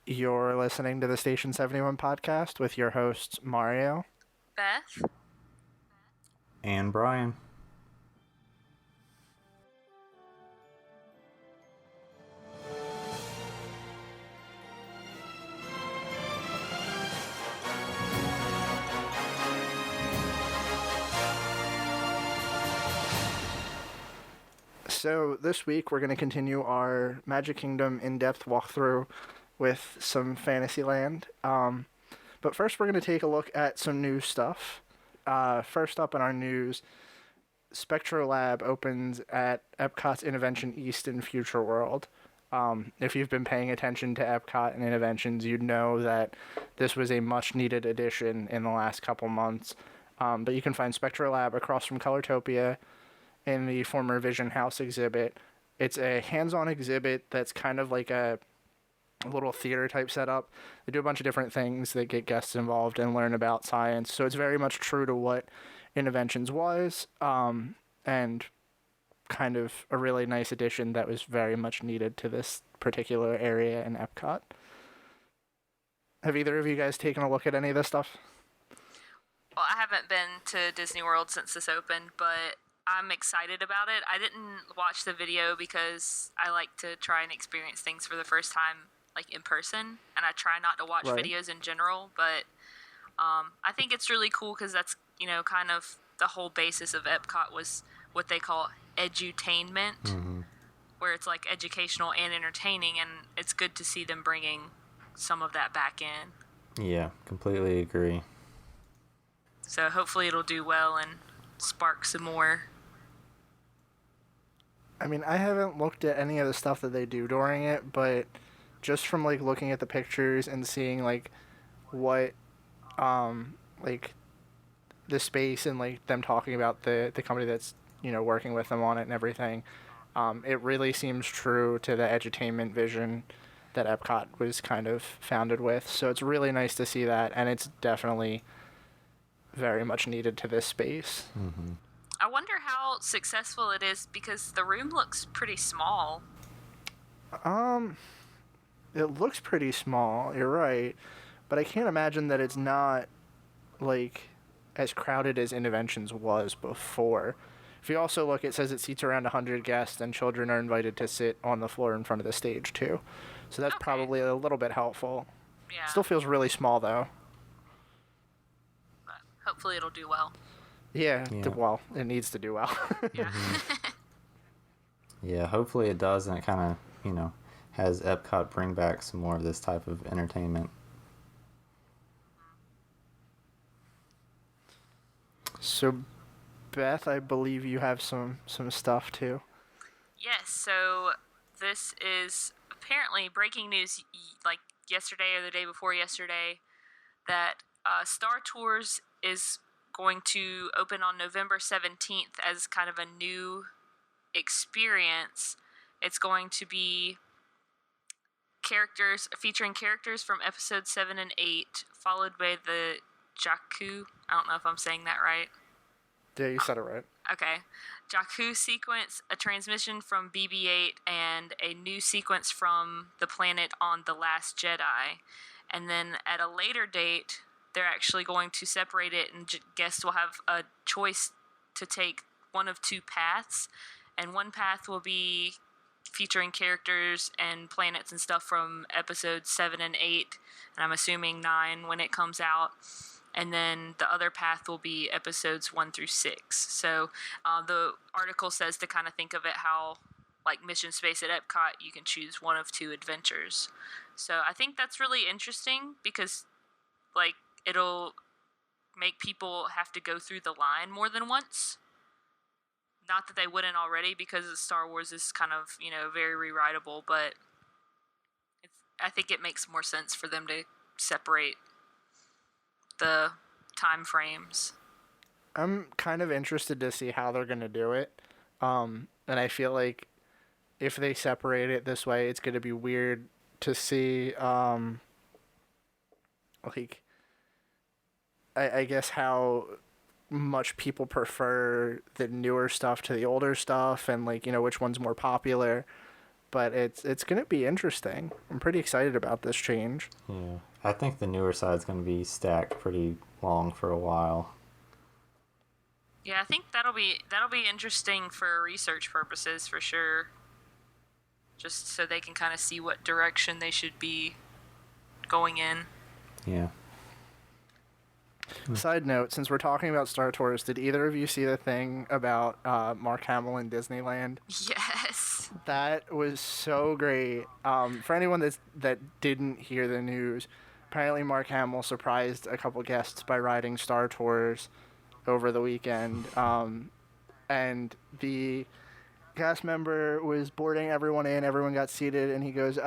You're listening to the Station 71 podcast with your hosts, Mario, Beth, and Brian. So this week we're going to continue our Magic Kingdom in-depth walkthrough with some Fantasyland. But first we're going to take a look at some new stuff. First up in our news, Spectrolab opens at Epcot's Innovention East in Future World. If you've been paying attention to Epcot and Innoventions, you'd know that this was a much-needed addition in the last couple months. But you can find Spectrolab across from Colortopia in the former Vision House exhibit. It's a hands-on exhibit that's kind of like a little theater type setup. They do a bunch of different things that get guests involved and learn about science. So it's very much true to what Innoventions was, and kind of a really nice addition that was very much needed to this particular area in Epcot. Have either of you guys taken a look at any of this stuff? well, I haven't been to Disney World since this opened, but I'm excited about it. I didn't watch the video because I like to try and experience things for the first time, like in person, and I try not to watch videos in general, but I think it's really cool because that's, kind of the whole basis of Epcot was what they call edutainment, where it's like educational and entertaining, and it's good to see them bringing some of that back in. Yeah, completely agree. So hopefully it'll do well and spark some more. I mean, I haven't looked at any of the stuff that they do during it, but just from, looking at the pictures and seeing, what, the space and, them talking about the company that's, working with them on it and everything, it really seems true to the edutainment vision that Epcot was kind of founded with. So it's really nice to see that, and it's definitely very much needed to this space. Mm-hmm. I wonder how successful it is because the room looks pretty small. It looks pretty small, you're right, but I can't imagine that it's not, as crowded as Innoventions was before. If you also look, it says it seats around 100 guests, and children are invited to sit on the floor in front of the stage, too. So that's probably a little bit helpful. Yeah. Still feels really small, though. But hopefully it'll do well. Yeah. Well, it needs to do well. Yeah. Yeah, hopefully it does, and it kind of, has Epcot bring back some more of this type of entertainment. So, Beth, I believe you have some stuff, too. Yes, so this is apparently breaking news, yesterday or the day before yesterday, that Star Tours is going to open on November 17th as kind of a new experience. It's going to be featuring characters from episodes 7 and 8, followed by the Jakku. I don't know if I'm saying that right. Yeah, you said it right. Okay. Jakku sequence, a transmission from BB-8, and a new sequence from the planet on The Last Jedi. And then at a later date, they're actually going to separate it, and guests will have a choice to take one of two paths. And one path will be featuring characters and planets and stuff from episodes 7 and 8, and I'm assuming 9 when it comes out. And then the other path will be episodes 1 through 6. So the article says to kind of think of it how, like Mission Space at Epcot, you can choose one of two adventures. So I think that's really interesting because, it'll make people have to go through the line more than once. Not that they wouldn't already, because Star Wars is kind of, very rewritable, but I think it makes more sense for them to separate the time frames. I'm kind of interested to see how they're going to do it. And I feel like if they separate it this way, it's going to be weird to see, I guess how much people prefer the newer stuff to the older stuff, and which one's more popular. but it's going to be interesting. I'm pretty excited about this change. Yeah, I think the newer side's going to be stacked pretty long for a while. Yeah, I think that'll be interesting for research purposes for sure. Just so they can kind of see what direction they should be going in. Yeah. Side note, since we're talking about Star Tours, did either of you see the thing about Mark Hamill in Disneyland? Yes. That was so great. For anyone that didn't hear the news, apparently Mark Hamill surprised a couple guests by riding Star Tours over the weekend. And the cast member was boarding everyone in, everyone got seated, and he goes,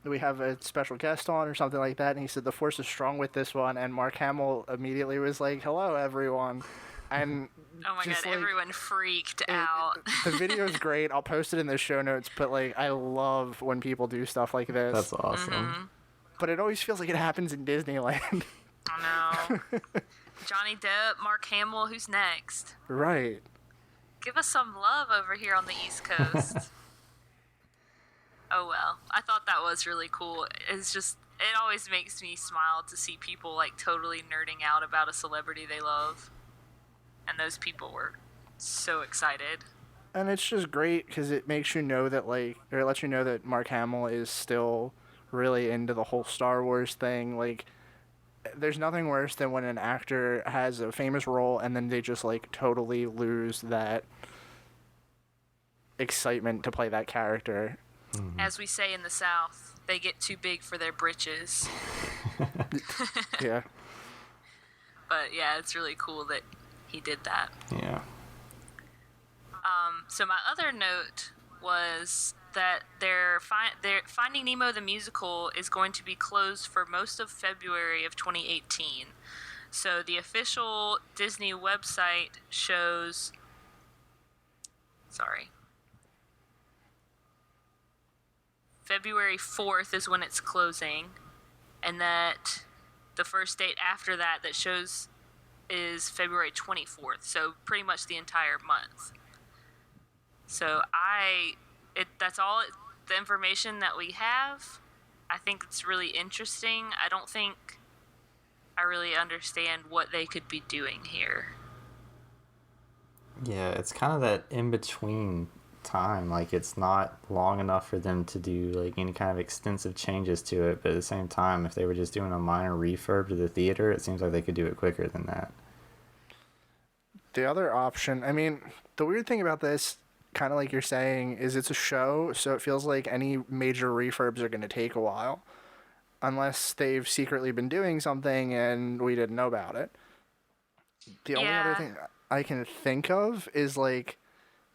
we have a special guest on or something like that. And he said, the force is strong with this one. And Mark Hamill immediately was like, hello, everyone. And oh my god, like, everyone freaked out. The video's great. I'll post it in the show notes. But like, I love when people do stuff like this. That's awesome. Mm-hmm. But it always feels like it happens in Disneyland. I know. Johnny Depp, Mark Hamill, who's next? Right. Give us some love over here on the East Coast. Oh well, I thought that was really cool. It's just, it always makes me smile to see people like totally nerding out about a celebrity they love. And those people were so excited. And it's just great because it makes you know that or it lets you know that Mark Hamill is still really into the whole Star Wars thing. Like, there's nothing worse than when an actor has a famous role and then they just like totally lose that excitement to play that character. Mm-hmm. As we say in the South, they get too big for their britches. Yeah. But yeah, it's really cool that he did that. Yeah. So my other note was that their Finding Nemo the musical is going to be closed for most of February of 2018. So the official Disney website shows... February 4th is when it's closing, and that the first date after that shows is February 24th, so pretty much the entire month. So that's all the information that we have. I think it's really interesting. I don't think I really understand what they could be doing here. Yeah, it's kind of that in-between time. Like, it's not long enough for them to do like any kind of extensive changes to it, but at the same time, if they were just doing a minor refurb to the theater, it seems like they could do it quicker than that. The other option, I mean, the weird thing about this, kind of like you're saying, is it's a show, so it feels like any major refurbs are going to take a while, unless they've secretly been doing something and we didn't know about it. The only other thing I can think of is like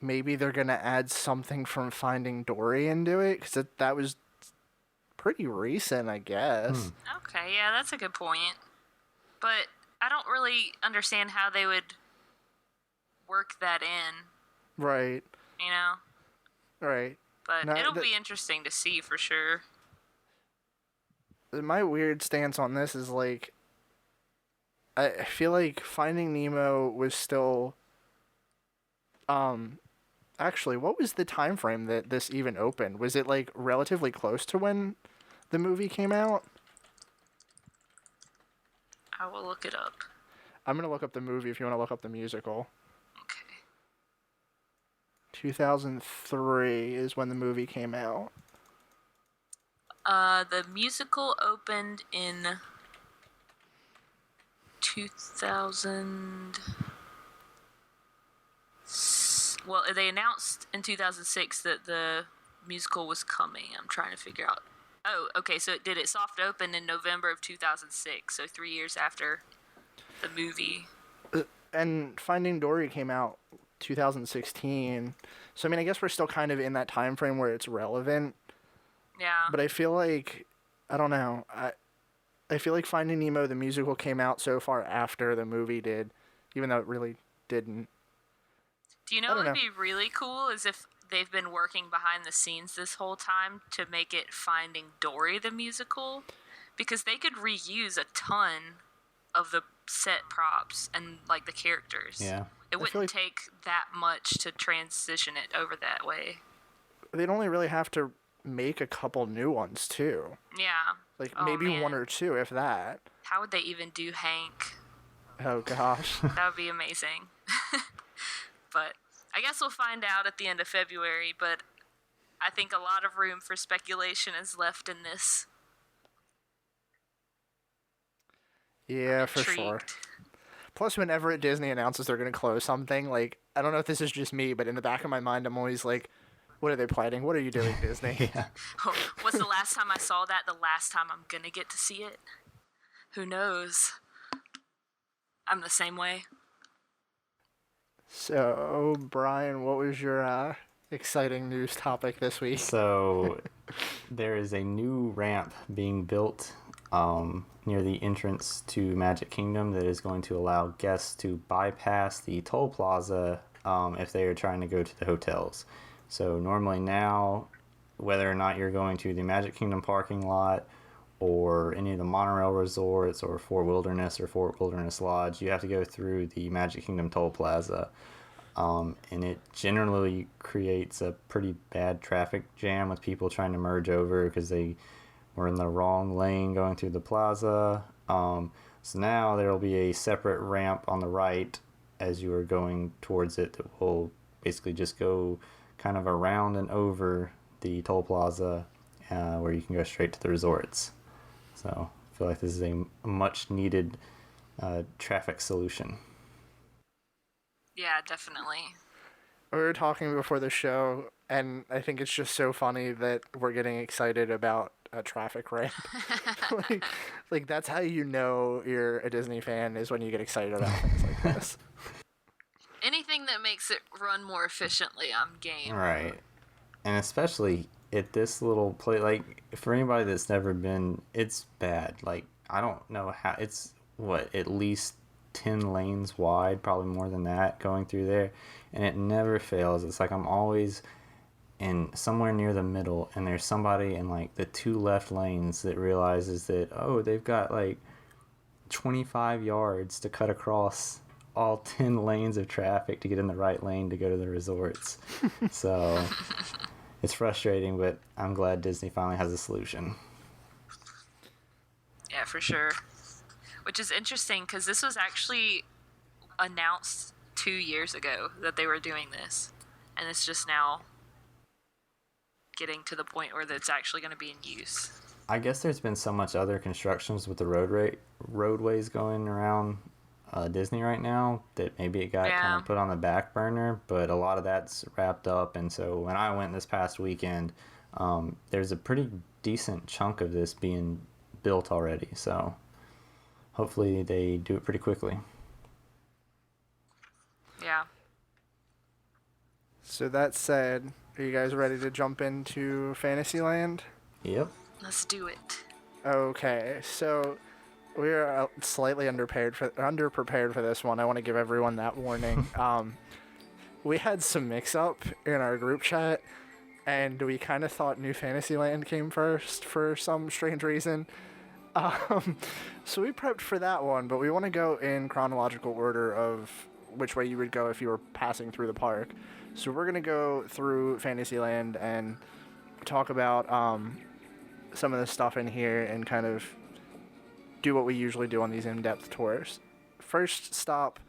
maybe they're going to add something from Finding Dory into it, because that was pretty recent, I guess. Okay, yeah, that's a good point. But I don't really understand how they would work that in. Right. You know? Right. But it'll be interesting to see for sure. My weird stance on this is like, I feel like Finding Nemo was still, actually, what was the time frame that this even opened? Was it like relatively close to when the movie came out? I will look it up. I'm going to look up the movie if you want to look up the musical. Okay. 2003 is when the movie came out. The musical opened in 2000. Well, they announced in 2006 that the musical was coming. I'm trying to figure out. Oh, okay, so it soft open in November of 2006, so 3 years after the movie. And Finding Dory came out 2016. So, I mean, I guess we're still kind of in that time frame where it's relevant. Yeah. But I feel like, I don't know, I feel like Finding Nemo, the musical, came out so far after the movie did, even though it really didn't. Do you know what would be really cool is if they've been working behind the scenes this whole time to make it Finding Dory the musical? Because they could reuse a ton of the set props and, like, the characters. Yeah. It wouldn't take that much to transition it over that way. they'd only really have to make a couple new ones too. Yeah. Like Oh, maybe man. 1 or 2, if that. How would they even do Hank? Oh gosh. That would be amazing. But I guess we'll find out at the end of February, but I think a lot of room for speculation is left in this. Yeah, for sure. Intrigued. Plus, whenever Disney announces they're going to close something, like, I don't know if this is just me, but in the back of my mind, I'm always like, what are they planning? What are you doing, Disney? Yeah. What's the last time I saw that? The last time I'm gonna get to see it? Who knows? I'm the same way. So, Brian, what was your exciting news topic this week? So there is a new ramp being built near the entrance to Magic Kingdom that is going to allow guests to bypass the toll plaza if they are trying to go to the hotels. So normally now, whether or not you're going to the Magic Kingdom parking lot or any of the monorail resorts or Fort Wilderness or Fort Wilderness Lodge, you have to go through the Magic Kingdom toll plaza. And it generally creates a pretty bad traffic jam with people trying to merge over because they were in the wrong lane going through the plaza. So now there will be a separate ramp on the right as you are going towards it that will basically just go kind of around and over the toll plaza where you can go straight to the resorts. So I feel like this is a much needed traffic solution. Yeah, definitely. We were talking before the show, and I think it's just so funny that we're getting excited about a traffic ramp. like that's how you know you're a Disney fan, is when you get excited about things like this. Anything that makes it run more efficiently, I'm game. Right. And especially at this little place, like, for anybody that's never been, it's bad. Like, I don't know how, it's, at least 10 lanes wide, probably more than that, going through there. And it never fails. It's like I'm always in somewhere near the middle, and there's somebody in, like, the 2 left lanes that realizes that, oh, they've got, like, 25 yards to cut across all 10 lanes of traffic to get in the right lane to go to the resorts. So it's frustrating, but I'm glad Disney finally has a solution. Yeah, for sure. Which is interesting because this was actually announced 2 years ago that they were doing this. And it's just now getting to the point where it's actually going to be in use. I guess there's been so much other constructions with the roadways going around Disney right now that maybe it got kind of put on the back burner, but a lot of that's wrapped up. And so when I went this past weekend, there's a pretty decent chunk of this being built already. So hopefully they do it pretty quickly. Yeah. So that said, are you guys ready to jump into Fantasyland? Yep. Let's do it. Okay, so we're slightly underprepared for this one. I want to give everyone that warning. We had some mix-up in our group chat, and we kind of thought New Fantasyland came first for some strange reason. So we prepped for that one, but we want to go in chronological order of which way you would go if you were passing through the park. So we're going to go through Fantasyland and talk about some of the stuff in here and kind of do what we usually do on these in-depth tours. First stop,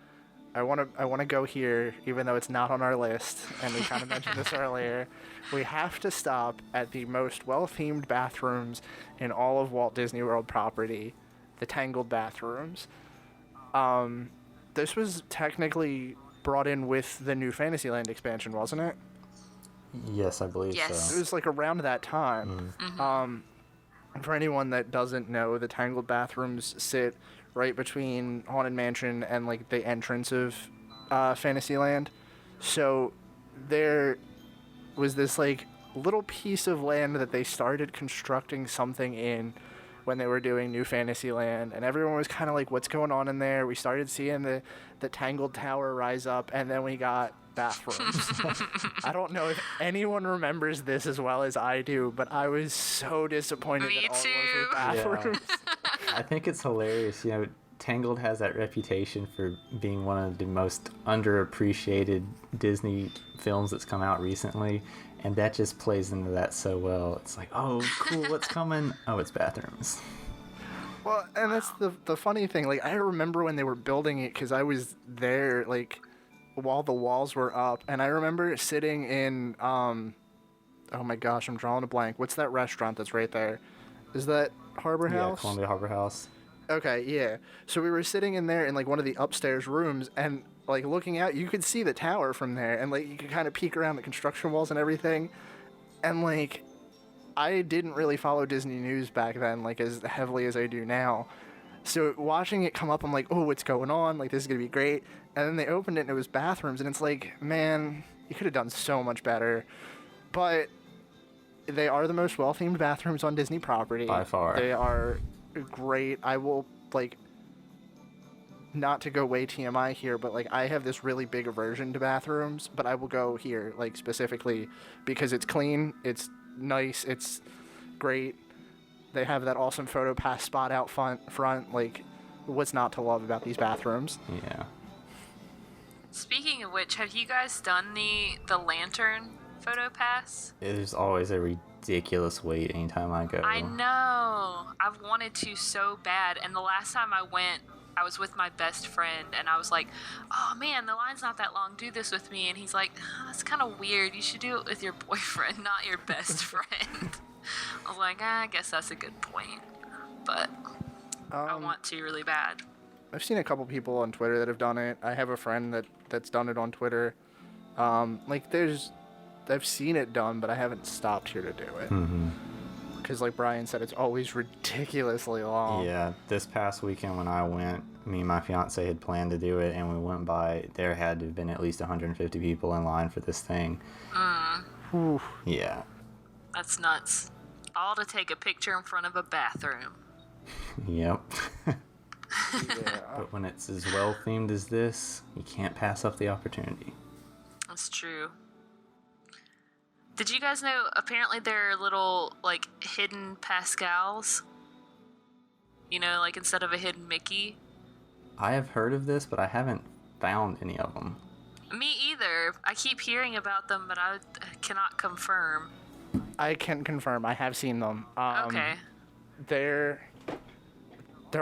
I want to go here, even though it's not on our list, and we kind of mentioned this earlier. We have to stop at the most well-themed bathrooms in all of Walt Disney World property, the Tangled bathrooms. This was technically brought in with the new Fantasyland expansion, wasn't it? Yes, I believe Yes. so. It was like around that time. For anyone that doesn't know, the Tangled bathrooms sit right between Haunted Mansion and like the entrance of Fantasyland. So there was this like little piece of land that they started constructing something in when they were doing New Fantasyland, and everyone was kind of like, what's going on in there? We started seeing the Tangled Tower rise up, and then we got bathrooms. I don't know if anyone remembers this as well as I do, but I was so disappointed Me that all too. it was bathrooms. I think it's hilarious. You know, Tangled has that reputation for being one of the most underappreciated Disney films that's come out recently. And that just plays into that so well. It's like, oh, cool, what's coming? Oh, it's bathrooms. Well, and that's the funny thing. Like, I remember when they were building it because I was there, like, while the walls were up. And I remember sitting in, oh my gosh, I'm drawing a blank. What's that restaurant that's right there? Is that Harbor House? Yeah, Columbia Harbor House. Okay, yeah. So we were sitting in there in, like, one of the upstairs rooms, and, like, looking out, you could see the tower from there, and, like, you could kind of peek around the construction walls and everything. And, like, I didn't really follow Disney news back then, like, as heavily as I do now. So watching it come up, I'm like, oh, what's going on? Like, this is going to be great. And then they opened it, and it was bathrooms, and it's like, man, you could have done so much better. But they are the most well-themed bathrooms on Disney property. By far. They are great. I will, like, not to go way TMI here, but, like, I have this really big aversion to bathrooms, but I will go here, like, specifically because it's clean, it's nice, it's great. They have that awesome PhotoPass spot out front. Like, what's not to love about these bathrooms? Yeah. Speaking of which, have you guys done the lantern PhotoPass? There's always a ridiculous wait anytime I go. I know. I've wanted to so bad, and the last time I went, I was with my best friend, and I was like, oh man, the line's not that long, do this with me. And he's like, oh, that's kind of weird. You should do it with your boyfriend, not your best friend. I was like, I guess that's a good point. But I want to really bad. I've seen a couple people on Twitter that have done it. I have a friend that's done it on Twitter. Like, I've seen it done, but I haven't stopped here to do it. Mm-hmm. Because, like Brian said, it's always ridiculously long. Yeah, this past weekend when I went, me and my fiance had planned to do it, and we went by, there had to have been at least 150 people in line for this thing. Whew. Yeah. That's nuts. All to take a picture in front of a bathroom. Yep. Yeah. But when it's as well themed as this, you can't pass up the opportunity. That's true. Did you guys know, apparently there are little, like, hidden Pascals? You know, like, instead of a hidden Mickey? I have heard of this, but I haven't found any of them. Me either. I keep hearing about them, but I cannot confirm. I can confirm. I have seen them. Okay. They're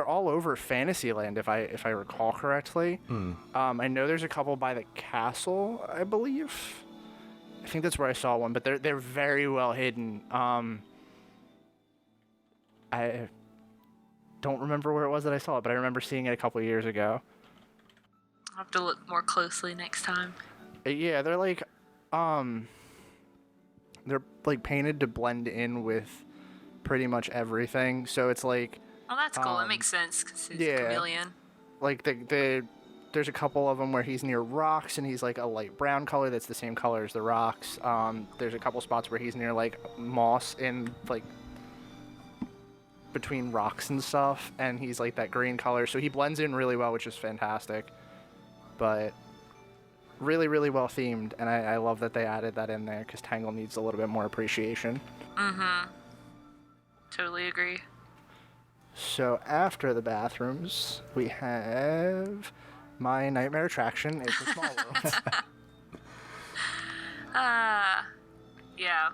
all over Fantasyland, if I recall correctly. I know there's a couple by the castle, I believe. I think that's where I saw one, but they're very well hidden. I don't remember where it was that I saw it, but I remember seeing it a couple years ago. I'll have to look more closely next time. Yeah, they're like painted to blend in with pretty much everything. So it's like, Oh, that's cool. That makes sense, because he's yeah. a chameleon. like there's a couple of them where he's near rocks and he's like a light brown color that's the same color as the rocks. There's a couple spots where he's near like moss and like between rocks and stuff, and he's like that green color, so he blends in really well, which is fantastic. But really, really well themed, and I love that they added that in there because Tangled needs a little bit more appreciation. Mm-hmm. Totally agree. So after the bathrooms, we have my nightmare attraction, It's a Small World. Yeah.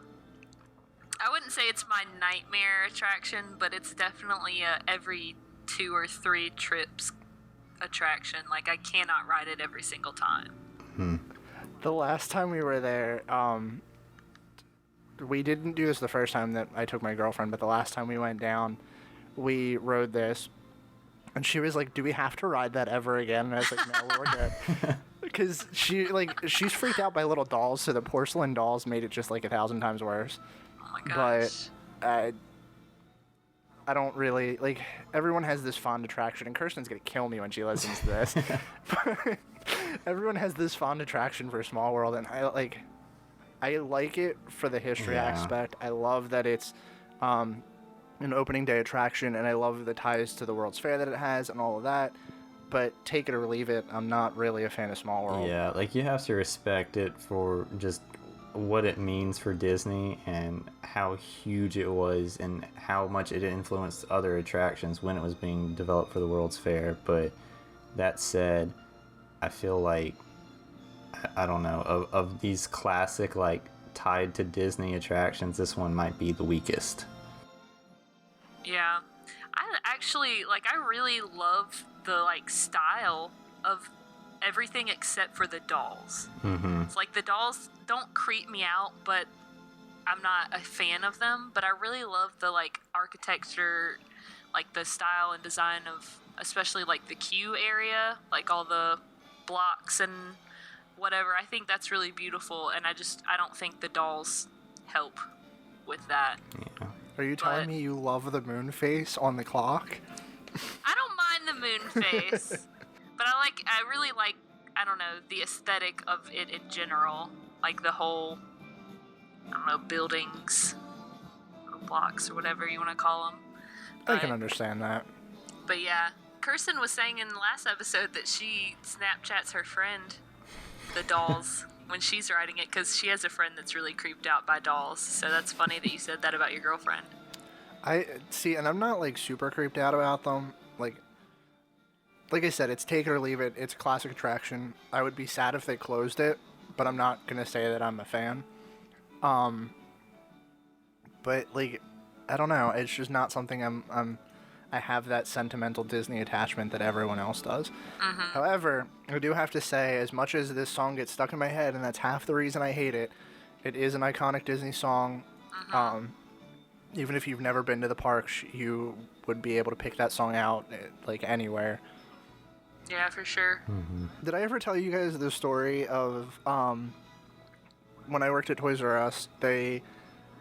I wouldn't say it's my nightmare attraction, but it's definitely a every 2 or 3 trips attraction. Like, I cannot ride it every single time. The last time we were there, we didn't do this the first time that I took my girlfriend, but the last time we went down, we rode this, and she was like, do we have to ride that ever again? And I was like, no, we're good. Because she's freaked out by little dolls, so the porcelain dolls made it just like 1,000 times worse. Oh my gosh. But I don't really, like, everyone has this fond attraction, and Kirsten's going to kill me when she listens to this. But everyone has this fond attraction for Small World, and I like it for the history aspect. I love that it's an opening day attraction, and I love the ties to the World's Fair that it has and all of that. But take it or leave it, I'm not really a fan of Small World. Yeah, like, you have to respect it for just what it means for Disney and how huge it was and how much it influenced other attractions when it was being developed for the World's Fair. But that said, I feel like, I don't know, of these classic, like, tied to Disney attractions, this one might be the weakest. Yeah. I really love the, style of everything except for the dolls. Mm-hmm. It's like the dolls don't creep me out, but I'm not a fan of them. But I really love the, architecture, the style and design of, especially, the queue area, all the blocks and whatever. I think that's really beautiful, and I don't think the dolls help with that. Yeah. Are you telling me you love the moon face on the clock? I don't mind the moon face, but I really like, I don't know, the aesthetic of it in general. The whole, I don't know, buildings, or blocks, or whatever you want to call them. I can understand that. But yeah, Kirsten was saying in the last episode that she Snapchats her friend the dolls when she's riding it, because she has a friend that's really creeped out by dolls. So that's funny that you said that about your girlfriend. I see, and I'm not super creeped out about them. Like I said, it's take it or leave it. It's a classic attraction. I would be sad if they closed it, but I'm not gonna say that I'm a fan. But I don't know. It's just not something I have that sentimental Disney attachment that everyone else does. Mm-hmm. However, I do have to say, as much as this song gets stuck in my head, and that's half the reason I hate it, it is an iconic Disney song. Mm-hmm. Even if you've never been to the parks, you would be able to pick that song out, anywhere. Yeah, for sure. Mm-hmm. Did I ever tell you guys the story of, when I worked at Toys R Us, they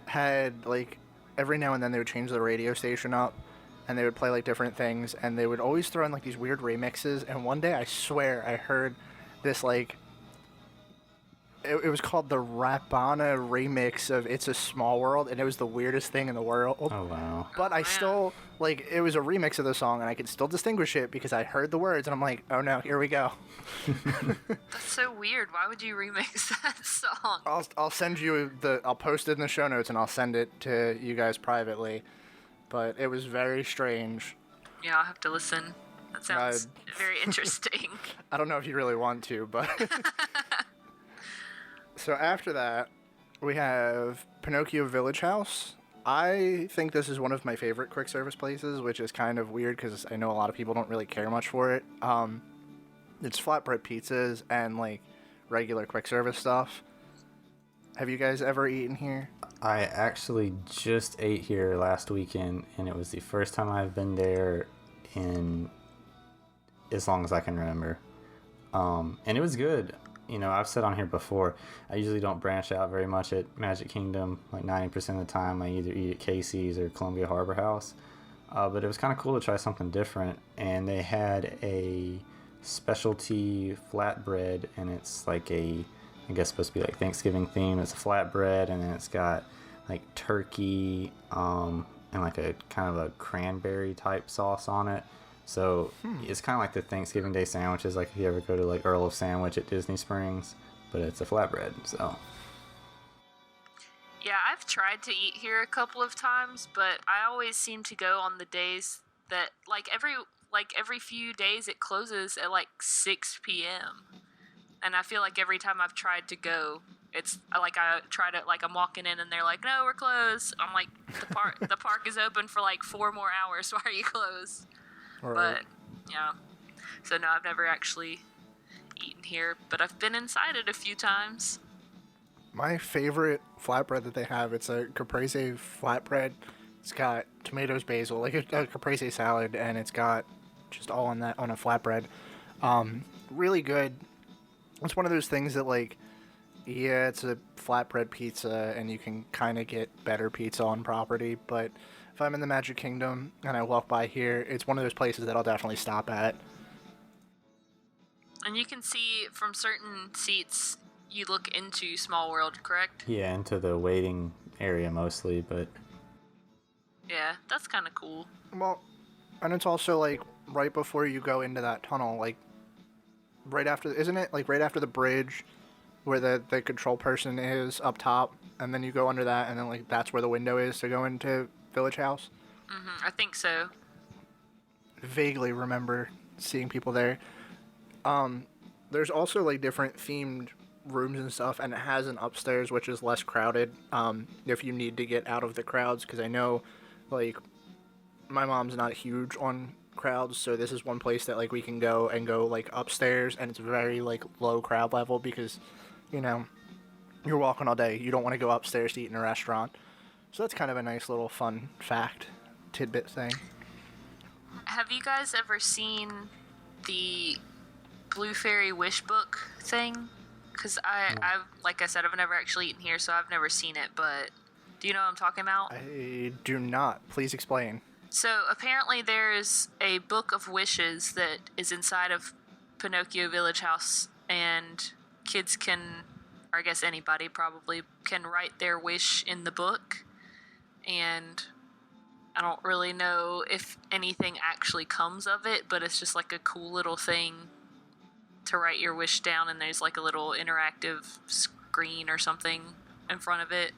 had, every now and then they would change the radio station up, and they would play, different things, and they would always throw in, these weird remixes, and one day, I swear, I heard this, it was called the Rapmania remix of It's a Small World, and it was the weirdest thing in the world. Oh, wow. But I still, it was a remix of the song, and I could still distinguish it because I heard the words, and I'm like, oh no, here we go. That's so weird. Why would you remix that song? I'll send you I'll post it in the show notes, and I'll send it to you guys privately. But it was very strange. Yeah, I'll have to listen. That sounds very interesting. I don't know if you really want to, but... So after that, we have Pinocchio Village House. I think this is one of my favorite quick service places, which is kind of weird because I know a lot of people don't really care much for it. It's flatbread pizzas and, regular quick service stuff. Have you guys ever eaten here? I actually just ate here last weekend, and it was the first time I've been there in as long as I can remember. And it was good. I've said on here before, I usually don't branch out very much at Magic Kingdom. 90% of the time, I either eat at Casey's or Columbia Harbor House. But it was kind of cool to try something different. And they had a specialty flatbread, and it's I guess supposed to be Thanksgiving themed. It's a flatbread, and then it's got turkey and a kind of a cranberry type sauce on it. So it's kind of like the Thanksgiving Day sandwiches, if you ever go to Earl of Sandwich at Disney Springs, but it's a flatbread. So yeah, I've tried to eat here a couple of times, but I always seem to go on the days that every few days it closes at 6 p.m. And I feel every time I've tried to go, it's I try to I'm walking in and they're like, no, we're closed. I'm like, the park is open for 4 more hours. Why are you closed? Right. But yeah, so no, I've never actually eaten here, but I've been inside it a few times. My favorite flatbread that they have, it's a caprese flatbread. It's got tomatoes, basil, a caprese salad, and it's got just all on a flatbread. Really good. It's one of those things that yeah, it's a flatbread pizza, and you can kind of get better pizza on property, but if I'm in the Magic Kingdom and I walk by here, it's one of those places that I'll definitely stop at. And you can see from certain seats, you look into Small World, correct? yeah, into the waiting area mostly, but Yeah, that's kind of cool. Well, and it's also right before you go into that tunnel, right after, isn't it? Right after the bridge where the control person is up top, and then you go under that, and then that's where the window is to go into Village House. Mm-hmm, I think so. Vaguely remember seeing people there. There's also different themed rooms and stuff, and it has an upstairs which is less crowded. If you need to get out of the crowds, because I know, like, my mom's not huge on crowds, so this is one place that like we can go like upstairs, and it's very like low crowd level because, you know, you're walking all day. You don't want to go upstairs to eat in a restaurant. So that's kind of a nice little fun fact, tidbit thing. Have you guys ever seen the Blue Fairy Wish Book thing? Because I've, like I said, I've never actually eaten here, so I've never seen it, but do you know what I'm talking about? I do not. Please explain. So apparently there's a book of wishes that is inside of Pinocchio Village House, and kids can, or I guess anybody probably, can write their wish in the book. And I don't really know if anything actually comes of it, but it's just like a cool little thing to write your wish down, and there's like a little interactive screen or something in front of it.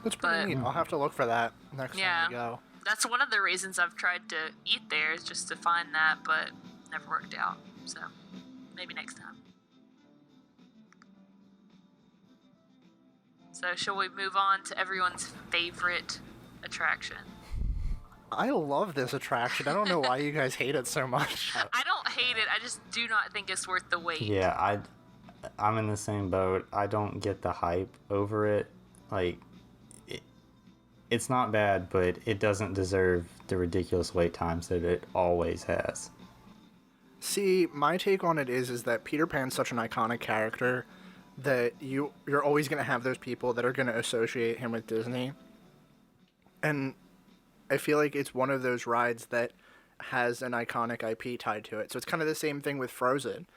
That's pretty neat. I'll have to look for that next time we go. That's one of the reasons I've tried to eat there, is just to find that, but never worked out. So maybe next time. So shall we move on to everyone's favorite attraction? I love this attraction. I don't know why you guys hate it so much. I don't hate it. I just do not think it's worth the wait. Yeah, I'm in the same boat. I don't get the hype over it. Like, it's not bad, but it doesn't deserve the ridiculous wait times that it always has. See, my take on it is that Peter Pan's such an iconic character that you're always going to have those people that are going to associate him with Disney. And I feel like it's one of those rides that has an iconic IP tied to it. So it's kind of the same thing with Frozen.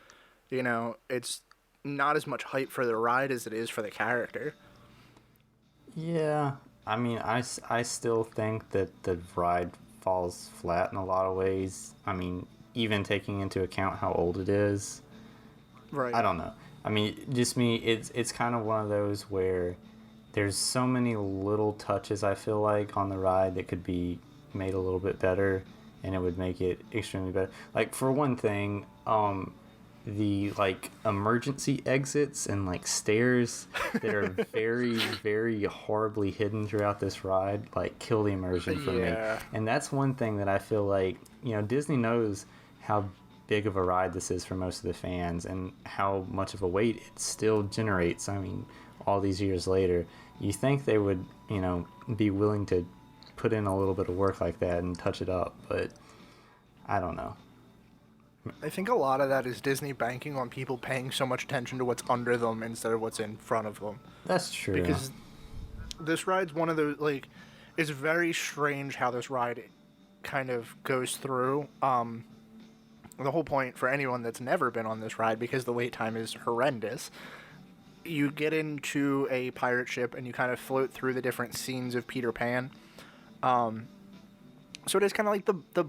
You know, it's not as much hype for the ride as it is for the character. Yeah, I mean, I still think that the ride falls flat in a lot of ways. I mean, even taking into account how old it is. Right. I don't know. I mean, just me, it's kind of one of those where there's so many little touches, I feel like, on the ride that could be made a little bit better, and it would make it extremely better. Like, for one thing, the, like, emergency exits and, like, stairs that are very, very horribly hidden throughout this ride, like, kill the immersion for me. And that's one thing that I feel like, you know, Disney knows how big of a ride this is for most of the fans and how much of a wait it still generates. I mean, all these years later, you think they would, you know, be willing to put in a little bit of work like that and touch it up, but I don't know. I think a lot of that is Disney banking on people paying so much attention to what's under them instead of what's in front of them. That's true. Because this ride's one of those, like, it's very strange how this ride kind of goes through. The whole point for anyone that's never been on this ride, because the wait time is horrendous, you get into a pirate ship and you kind of float through the different scenes of Peter Pan. So it is kind of like the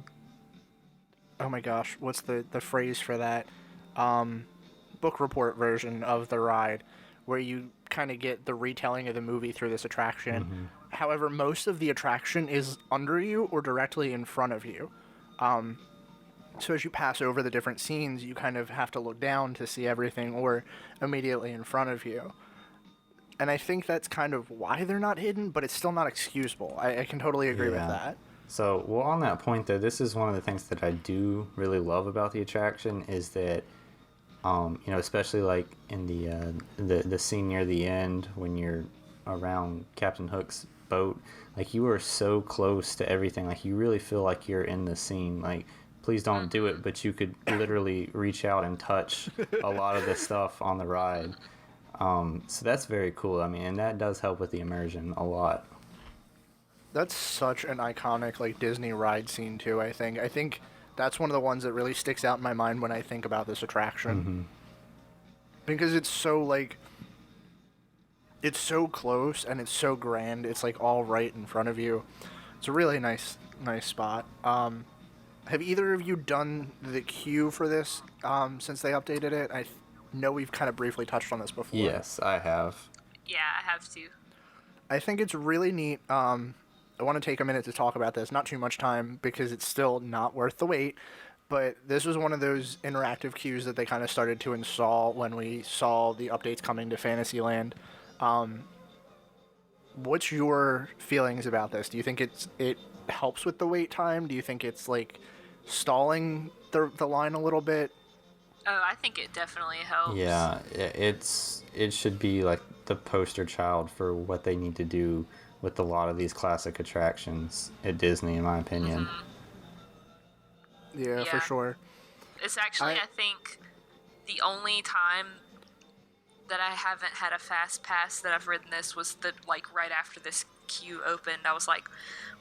oh my gosh, what's the phrase for that? Book report version of the ride, where you kind of get the retelling of the movie through this attraction. Mm-hmm. However, most of the attraction is under you or directly in front of you. So as you pass over the different scenes, you kind of have to look down to see everything, or immediately in front of you. And I think that's kind of why they're not hidden, but it's still not excusable. I can totally agree with that. So, well, on that point, though, this is one of the things that I do really love about the attraction is that, you know, especially like in the scene near the end when you're around Captain Hook's boat, like you are so close to everything. Like you really feel like you're in the scene. Like, please don't do it, but you could literally reach out and touch a lot of the stuff on the ride. So that's very cool. I mean, and that does help with the immersion a lot. That's such an iconic, like, Disney ride scene, too, I think. I think that's one of the ones that really sticks out in my mind when I think about this attraction. Mm-hmm. Because it's so, like, it's so close and it's so grand. It's, like, all right in front of you. It's a really nice spot. Have either of you done the queue for this since they updated it? I know we've kind of briefly touched on this before. Yes, I have. Yeah, I have to. I think it's really neat. I want to take a minute to talk about this. Not too much time because it's still not worth the wait. but this was one of those interactive queues that they kind of started to install when we saw the updates coming to Fantasyland. What's your feelings about this? Do you think it helps with the wait time? Do you think it's like stalling the line a little bit? Oh, I think it definitely helps. Yeah, it should be like the poster child for what they need to do with a lot of these classic attractions at Disney, in my opinion. Yeah, for sure. It's actually, I think, the only time that I haven't had a fast pass that I've ridden this was right after this queue opened. I was like,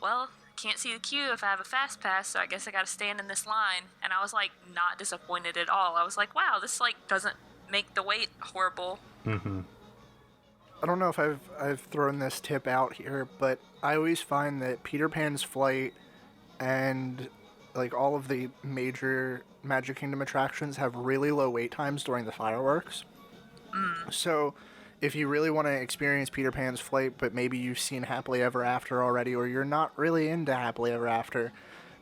well, can't see the queue if I have a fast pass, so I guess I gotta stand in this line. And I was like not disappointed at all. I was like, wow, this doesn't make the wait horrible. I don't know if I've thrown this tip out here, but I always find that Peter Pan's Flight and like all of the major Magic Kingdom attractions have really low wait times during the fireworks. So if you really want to experience Peter Pan's Flight, but maybe you've seen Happily Ever After already, or you're not really into Happily Ever After,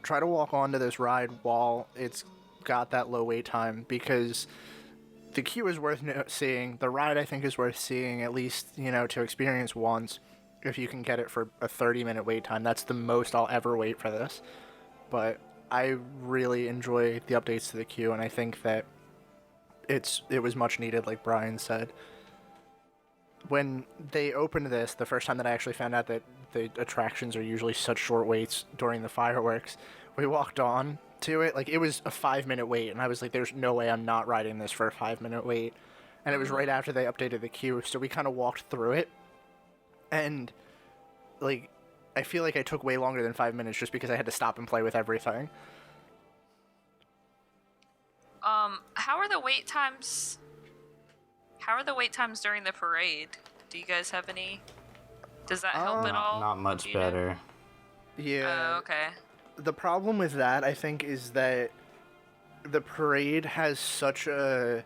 try to walk onto this ride while it's got that low wait time, because the queue is worth seeing. The ride, I think, is worth seeing, at least, to experience once, if you can get it for a 30-minute wait time. That's the most I'll ever wait for this. But I really enjoy the updates to the queue, and I think that it was much needed, like Brian said. When they opened this, the first time that I actually found out that the attractions are usually such short waits during the fireworks, we walked on to it. Like, it was a 5-minute wait, and I was like, there's no way I'm not riding this for a 5-minute wait. And it was right after they updated the queue, so we kind of walked through it. And, like, I feel like I took way longer than 5 minutes just because I had to stop and play with everything. How are the wait times? How are the wait times during the parade? Do you guys have any? Does that help at all? Not much better. Yeah. Oh, okay. The problem with that, I think, is that the parade has such a...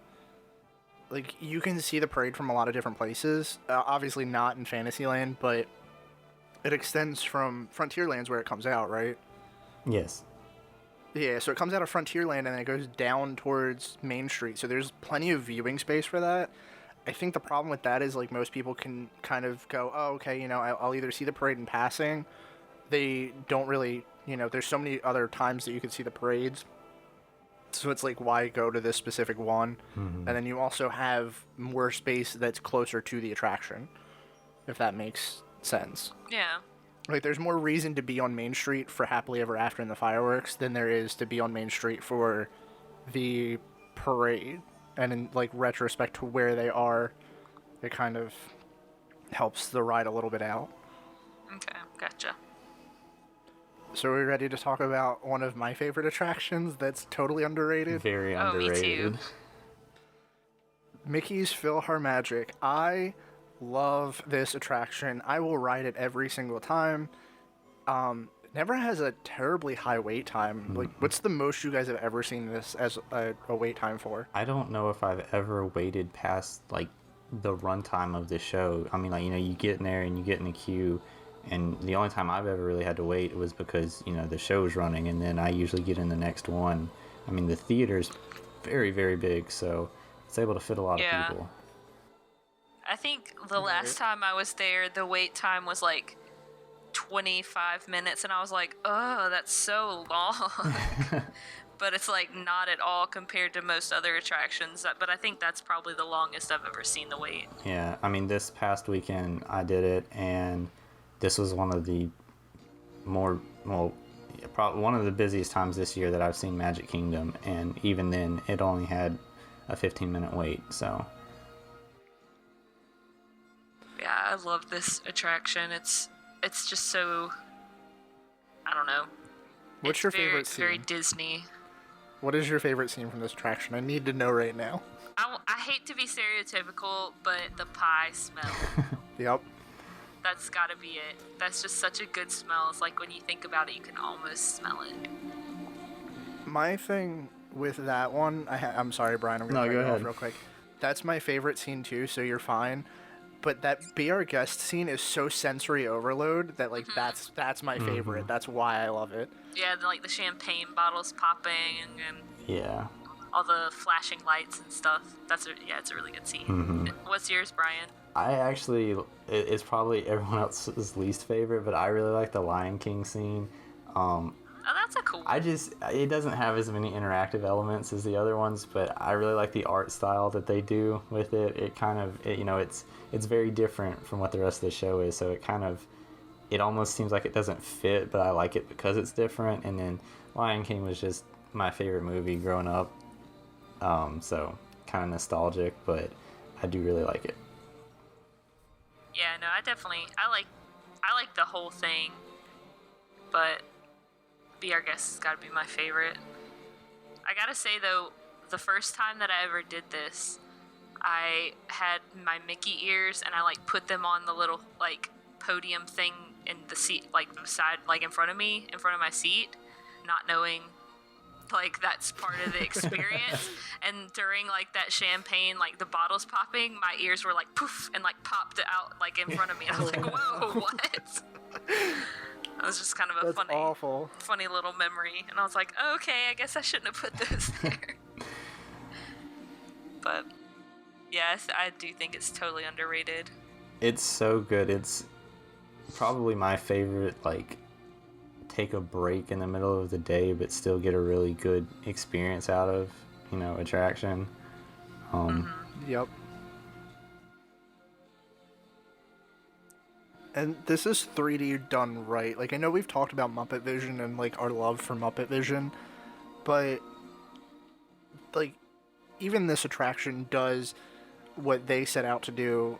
Like, you can see the parade from a lot of different places. Obviously not in Fantasyland, but it extends from Frontierland's where it comes out, right? Yes. Yeah, so it comes out of Frontierland and then it goes down towards Main Street, so there's plenty of viewing space for that. I think the problem with that is, like, most people can kind of go, oh, okay, I'll either see the parade in passing. They don't really, there's so many other times that you can see the parades. So it's like, why go to this specific one? And then you also have more space that's closer to the attraction, if that makes sense. Yeah. Like, there's more reason to be on Main Street for Happily Ever After in the fireworks than there is to be on Main Street for the parade. And in, like, retrospect to where they are, it kind of helps the ride a little bit out. Okay, gotcha. So are we ready to talk about one of my favorite attractions that's totally underrated? Very underrated. Me too. Mickey's PhilharMagic. I love this attraction. I will ride it every single time. Never has a terribly high wait time. Like, what's the most you guys have ever seen this as a wait time for? I don't know if I've ever waited past, like, the runtime of the show. I mean, like, you get in there and you get in the queue, and the only time I've ever really had to wait was because, the show's running, and then I usually get in the next one. I mean, the theater's very, very big, so it's able to fit a lot of people. I think the last time I was there, the wait time was like 25 minutes, and I was like, oh, that's so long. But it's like not at all compared to most other attractions. But I think that's probably the longest I've ever seen the wait. Yeah, I mean, this past weekend I did it, and this was one of the probably one of the busiest times this year that I've seen Magic Kingdom, and even then it only had a 15-minute wait, so... Yeah, I love this attraction. It's just so, I don't know. What's your favorite scene? Very Disney. What is your favorite scene from this attraction? I need to know right now. I hate to be stereotypical, but the pie smell. Yep. That's gotta be it. That's just such a good smell. It's like when you think about it, you can almost smell it. My thing with that one, I'm sorry, Brian, I'm going to cut you off real quick. That's my favorite scene too, so you're fine. but that Be Our Guest scene is so sensory overload that, like, that's my favorite. That's why I love it. Yeah, like the champagne bottles popping and Yeah. all the flashing lights and stuff. It's a really good scene. What's yours, Brian? I actually, it's probably everyone else's least favorite, but I really like the Lion King scene. Oh, that's a cool one. It doesn't have as many interactive elements as the other ones, but I really like the art style that they do with it. It kind of, it's very different from what the rest of the show is, so it almost seems like it doesn't fit, but I like it because it's different. And then Lion King was just my favorite movie growing up, so kind of nostalgic, but I do really like it. Yeah, no, I like the whole thing, but Be Our Guest has got to be my favorite. I gotta say though, the first time that I ever did this, I had my Mickey ears and I like put them on the little like podium thing in the seat, like beside, like in front of my seat, not knowing like that's part of the experience. And during like that champagne, like the bottles popping, my ears were like poof and like popped out like in front of me. And I was like, whoa, what? That was just kind of a funny little memory. And I was like, oh, okay, I guess I shouldn't have put those there. But yes, I do think it's totally underrated. It's so good. It's probably my favorite, like, take a break in the middle of the day but still get a really good experience out of, attraction. Yep. And this is 3D done right. Like, I know we've talked about Muppet Vision and, like, our love for Muppet Vision, but, like, even this attraction does what they set out to do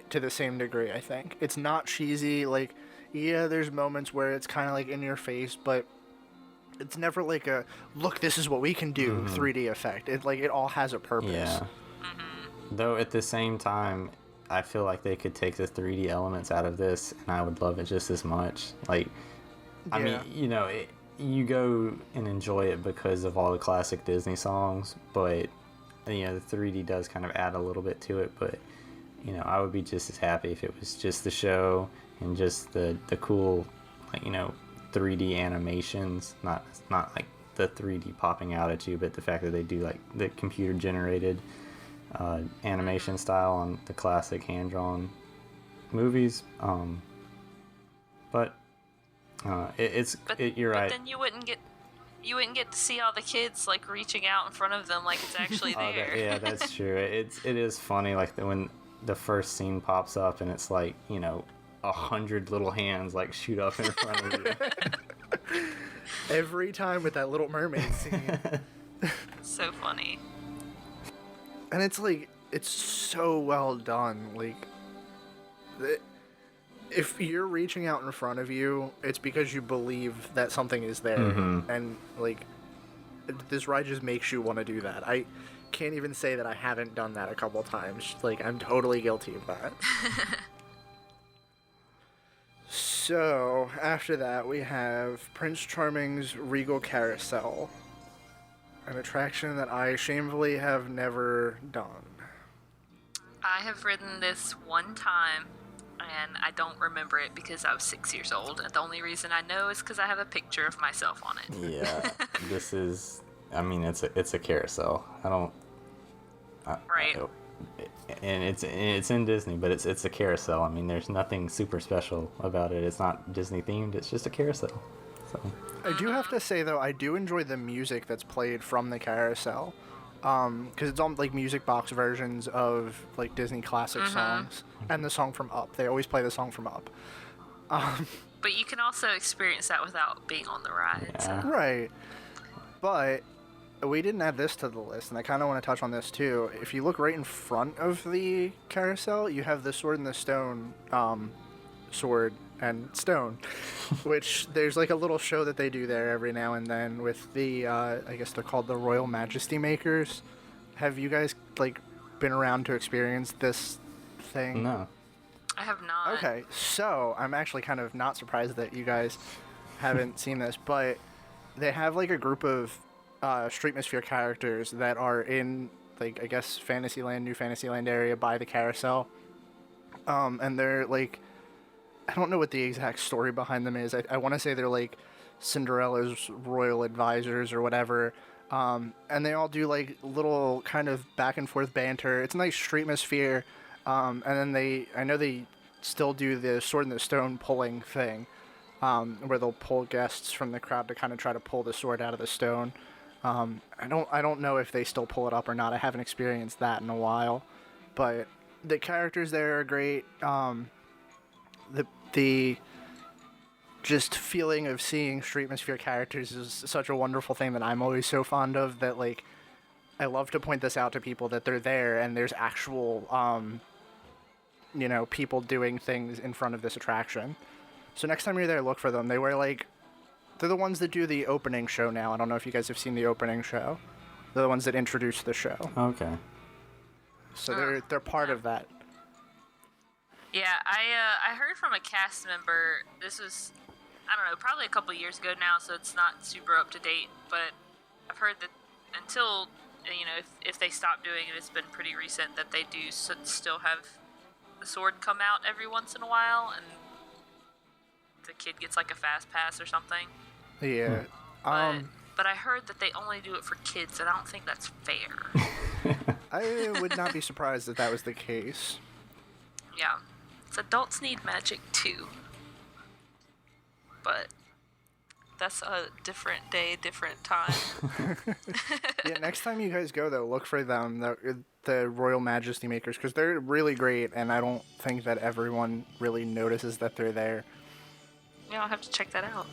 to the same degree, I think. It's not cheesy. Like, yeah, there's moments where it's kind of, like, in your face, but it's never like a, look, this is what we can do 3D effect. It all has a purpose. Yeah. Though, at the same time, I feel like they could take the 3D elements out of this, and I would love it just as much. Like, I mean, you go and enjoy it because of all the classic Disney songs, but, the 3D does kind of add a little bit to it, but, I would be just as happy if it was just the show and just the cool, like, 3D animations, not like the 3D popping out at you, but the fact that they do, like, the computer-generated animation style on the classic hand-drawn movies, but you're right. But then you wouldn't get to see all the kids like reaching out in front of them like it's actually there. Yeah, that's true. It is funny, like when the first scene pops up and it's like 100 little hands like shoot up in front of you. Every time with that Little Mermaid scene. So funny. And it's like, it's so well done. Like, if you're reaching out in front of you, it's because you believe that something is there. And, like, this ride just makes you want to do that. I can't even say that I haven't done that a couple times. Like, I'm totally guilty of that. So, after that, we have Prince Charming's Regal Carousel. An attraction that I shamefully have never done. I have ridden this one time, and I don't remember it because I was 6 years old. And the only reason I know is because I have a picture of myself on it. Yeah, this is. I mean, it's a carousel. Right. And it's in Disney, but it's a carousel. I mean, there's nothing super special about it. It's not Disney themed. It's just a carousel. So. I do have to say, though, I do enjoy the music that's played from the carousel. Because it's all, like, music box versions of, like, Disney classic songs. And the song from Up. They always play the song from Up. But you can also experience that without being on the ride. Yeah. So. Right. But we didn't add this to the list, and I kind of want to touch on this, too. If you look right in front of the carousel, you have the Sword in the Stone, Sword and Stone, which there's like a little show that they do there every now and then with the I guess they're called the Royal Majesty makers. Have you guys like been around to experience this thing? No, I have not. Okay, so I'm actually kind of not surprised that you guys haven't seen this, but they have like a group of Streetmosphere characters that are in, like, I guess Fantasyland, New Fantasyland area by the carousel. And they're like, I don't know what the exact story behind them is. I want to say they're like Cinderella's royal advisors or whatever. And they all do like little kind of back and forth banter. It's a nice streetmosphere. And then I know they still do the sword in the stone pulling thing, where they'll pull guests from the crowd to kind of try to pull the sword out of the stone. I don't know if they still pull it up or not. I haven't experienced that in a while, but the characters there are great. The just feeling of seeing Streetmosphere characters is such a wonderful thing that I'm always so fond of, that like I love to point this out to people that they're there and there's actual people doing things in front of this attraction. So next time you're there, look for them. They're the ones that do the opening show now. I don't know if you guys have seen the opening show. They're the ones that introduce the show. Okay. So they're part of that. Yeah, I heard from a cast member, this was, I don't know, probably a couple years ago now, so it's not super up to date, but I've heard that until, if they stop doing it, it's been pretty recent, that they do still have the sword come out every once in a while, and the kid gets like a fast pass or something. Yeah. But I heard that they only do it for kids, and I don't think that's fair. I would not be surprised if that was the case. Yeah. So adults need magic too. But that's a different day, different time. Yeah, next time you guys go, though, look for them, the Royal Majesty makers, because they're really great, and I don't think that everyone really notices that they're there. Yeah, I'll have to check that out.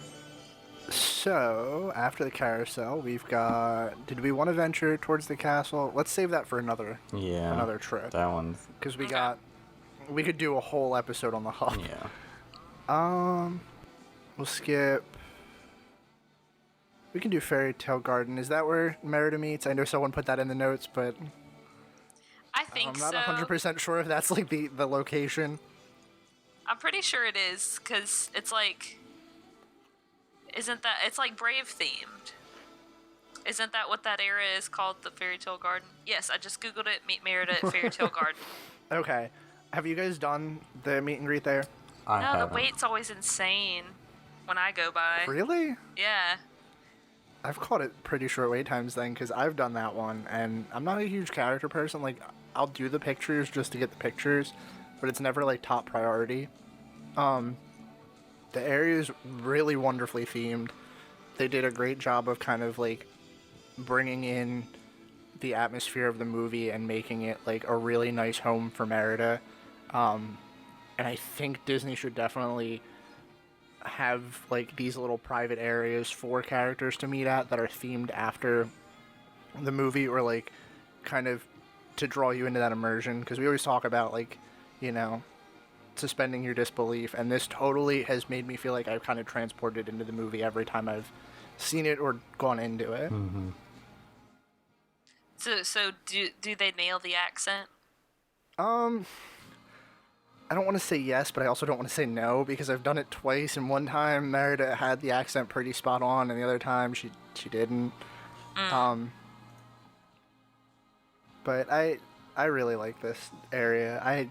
So, after the carousel, we've got... Did we want to venture towards the castle? Let's save that for another trip. That one. Because we could do a whole episode on the hub. Yeah. We'll skip... We can do Fairytale Garden. Is that where Merida meets? I know someone put that in the notes, but... I think so. I'm not 100% sure if that's, like, the location. I'm pretty sure it is, because it's like... Isn't that... It's like Brave themed. Isn't that what that area is called, the Fairytale Garden? Yes, I just googled it, meet Merida at Fairytale Garden. Okay. Have you guys done the meet and greet there? I haven't. The wait's always insane when I go by. Really? Yeah. I've caught it pretty short wait times then, because I've done that one, and I'm not a huge character person. Like, I'll do the pictures just to get the pictures, but it's never, like, top priority. The area is really wonderfully themed. They did a great job of kind of, like, bringing in the atmosphere of the movie and making it, like, a really nice home for Merida. And I think Disney should definitely have, like, these little private areas for characters to meet at that are themed after the movie, or, like, kind of to draw you into that immersion. Because we always talk about, like, suspending your disbelief, and this totally has made me feel like I've kind of transported into the movie every time I've seen it or gone into it. Mm-hmm. So do they nail the accent? I don't want to say yes, but I also don't want to say no, because I've done it twice, and one time Merida had the accent pretty spot on, and the other time she didn't. But I really like this area. I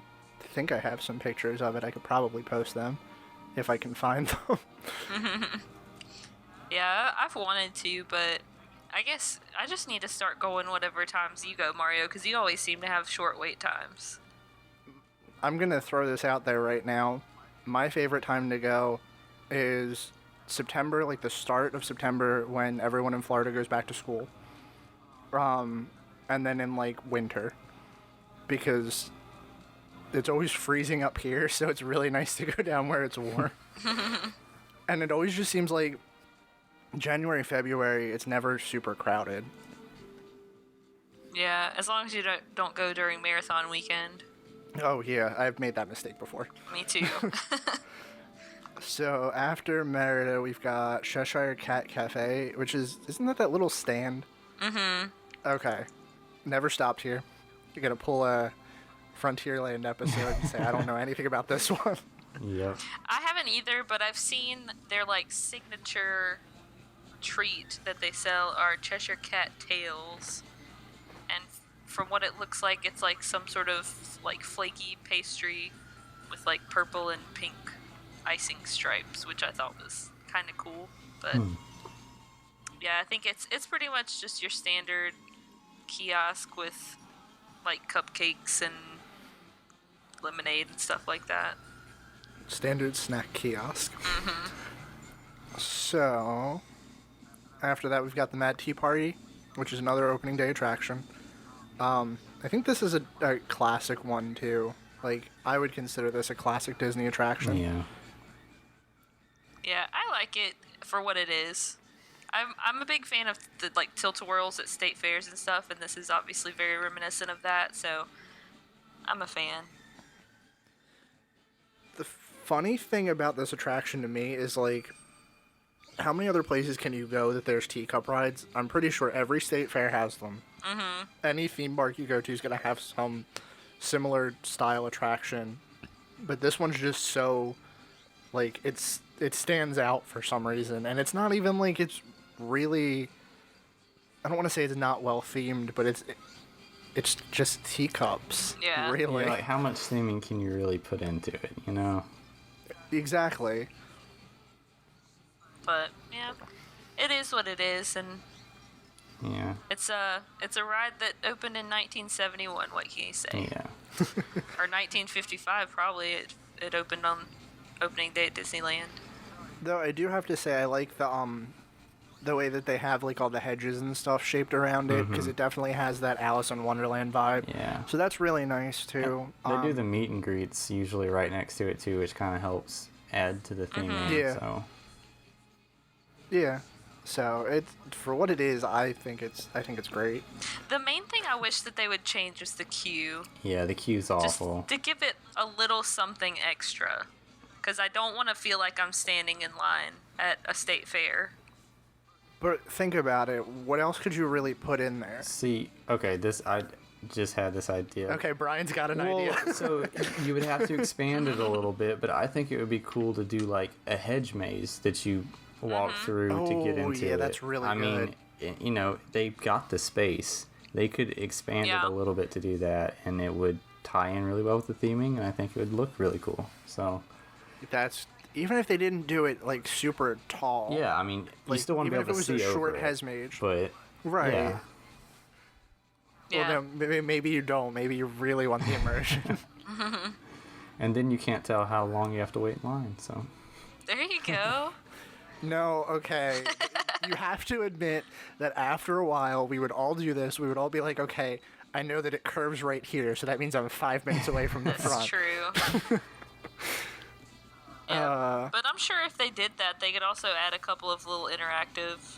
think I have some pictures of it. I could probably post them if I can find them. Yeah, I've wanted to, but I guess I just need to start going whatever times you go, Mario, because you always seem to have short wait times. I'm going to throw this out there right now. My favorite time to go is September, like the start of September, when everyone in Florida goes back to school. And then in, like, winter. Because it's always freezing up here, so it's really nice to go down where it's warm. And it always just seems like January, February, it's never super crowded. Yeah, as long as you don't go during marathon weekend. Oh, yeah, I've made that mistake before. Me too. So after Merida, we've got Cheshire Cat Cafe, which isn't that little stand? Mm-hmm. Okay. Never stopped here. You're going to pull a Frontierland episode and say, I don't know anything about this one. Yep. I haven't either, but I've seen their, like, signature treat that they sell are Cheshire Cat tails. And from what it looks like, it's like some sort of, like, flaky pastry with like purple and pink icing stripes, which I thought was kind of cool. But yeah, I think it's pretty much just your standard kiosk with like cupcakes and lemonade and stuff like that. Standard snack kiosk. So, after that, we've got the Mad Tea Party, which is another opening day attraction. I think this is a classic one, too. Like, I would consider this a classic Disney attraction. Yeah. Yeah, I like it for what it is. I'm a big fan of the like tilt-a-whirls at state fairs and stuff, and this is obviously very reminiscent of that, so I'm a fan. The funny thing about this attraction to me is, like, how many other places can you go that there's teacup rides? I'm pretty sure every state fair has them. Any theme park you go to is going to have some similar style attraction. But this one's just so, like, it stands out for some reason. And it's not even, like, it's really... I don't want to say it's not well themed, but it's just teacups. Yeah. Really. Yeah, like, how much theming can you really put into it, you know? Exactly. But yeah, it is what it is, and Yeah. it's a ride that opened in 1971. What can you say? Yeah. Or 1955 probably. It opened on opening day at Disneyland. Though I do have to say I like the way that they have like all the hedges and stuff shaped around it, because it definitely has that Alice in Wonderland vibe. Yeah. So that's really nice too. They do the meet and greets usually right next to it too, which kind of helps add to the theming. Yeah. So. Yeah. So it's for what it is. I think it's great. The main thing I wish that they would change is the queue. Yeah, the queue's awful. Just to give it a little something extra. Because I don't want to feel like I'm standing in line at a state fair. But think about it. What else could you really put in there? See, okay, I just had this idea. Okay, Brian's got an idea. So you would have to expand it a little bit, but I think it would be cool to do like a hedge maze that you walk through to get into it. Yeah, that's really good. mean, you know, they've got the space. They could expand it a little bit to do that, and it would tie in really well with the theming, and I think it would look really cool. So That's even if they didn't do it like super tall. yeah, I mean, you still want to be able to see even if it was a short over it, hedge maze. but Right. yeah. Yeah. Well, no, maybe you don't. Maybe you really want the immersion. And then you can't tell how long you have to wait in line. So There you go. No, okay. You have to admit that after a while, we would all do this. We would all be like, okay, I know that it curves right here, so that means I'm 5 minutes away from the That's front. true. Yeah. But I'm sure if they did that, they could also add a couple of little interactive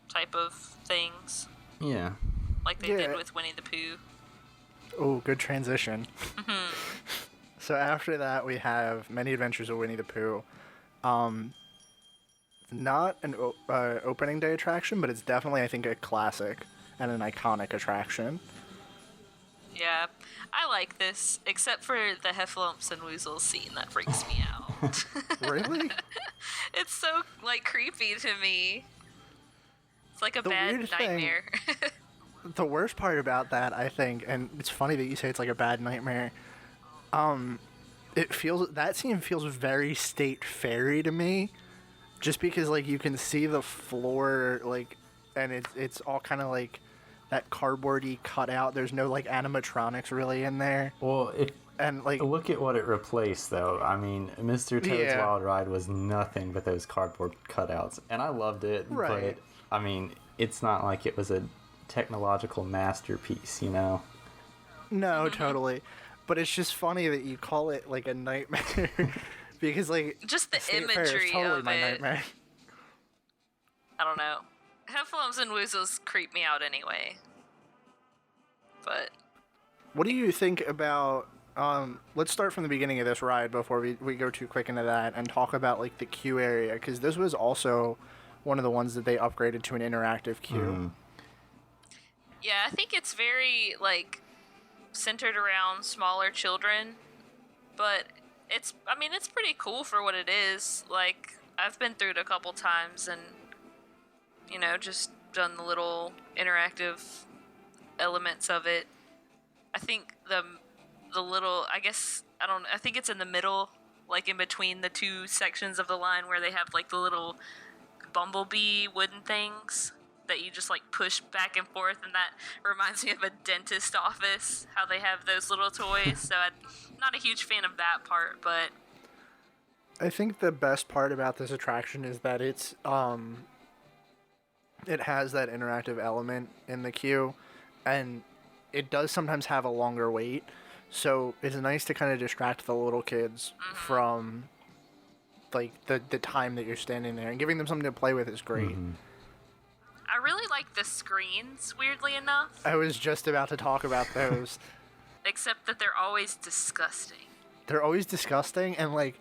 type of things, yeah, like they did with Winnie the Pooh. Oh, good transition. So after that, we have Many Adventures of Winnie the Pooh. Not an opening day attraction, but it's definitely, I think, a classic and an iconic attraction. Yeah, I like this, except for the Heffalumps and Woozles scene that freaks me out. Really? It's so, like, creepy to me. It's like a The bad weird thing- nightmare. The worst part about that, I think, and it's funny that you say it's like a bad nightmare. That scene feels very state fairy to me, just because like you can see the floor, like, and it's all kind of like that cardboardy cutout. There's no like animatronics really in there, well, and like look at what it replaced, though. I mean, Mr. Toad's Wild Ride was nothing but those cardboard cutouts, and I loved it. Right. But I mean, it's not like it was a technological masterpiece, you know. no, totally. But it's just funny that you call it like a nightmare because like Just the State Fair is imagery totally of my it. nightmare. I don't know. Heffalumps and Woozles creep me out anyway. But What do you think about? Let's start from the beginning of this ride before we go too quick into that and talk about like the queue area, because this was also one of the ones that they upgraded to an interactive queue. yeah, I think it's very like centered around smaller children, but it's pretty cool for what it is. Like, I've been through it a couple times and, you know, just done the little interactive elements of it. I think the the little, I guess, I think it's in the middle, like in between the two sections of the line where they have like the little bumblebee wooden things that you just like push back and forth, and that reminds me of a dentist office, how they have those little toys. So I'm not a huge fan of that part, but I think the best part about this attraction is that it has that interactive element in the queue, and it does sometimes have a longer wait, so it's nice to kind of distract the little kids from like the time that you're standing there, and giving them something to play with is great. I really like the screens, weirdly enough. I was just about to talk about those. Except that they're always disgusting. They're always disgusting, and like,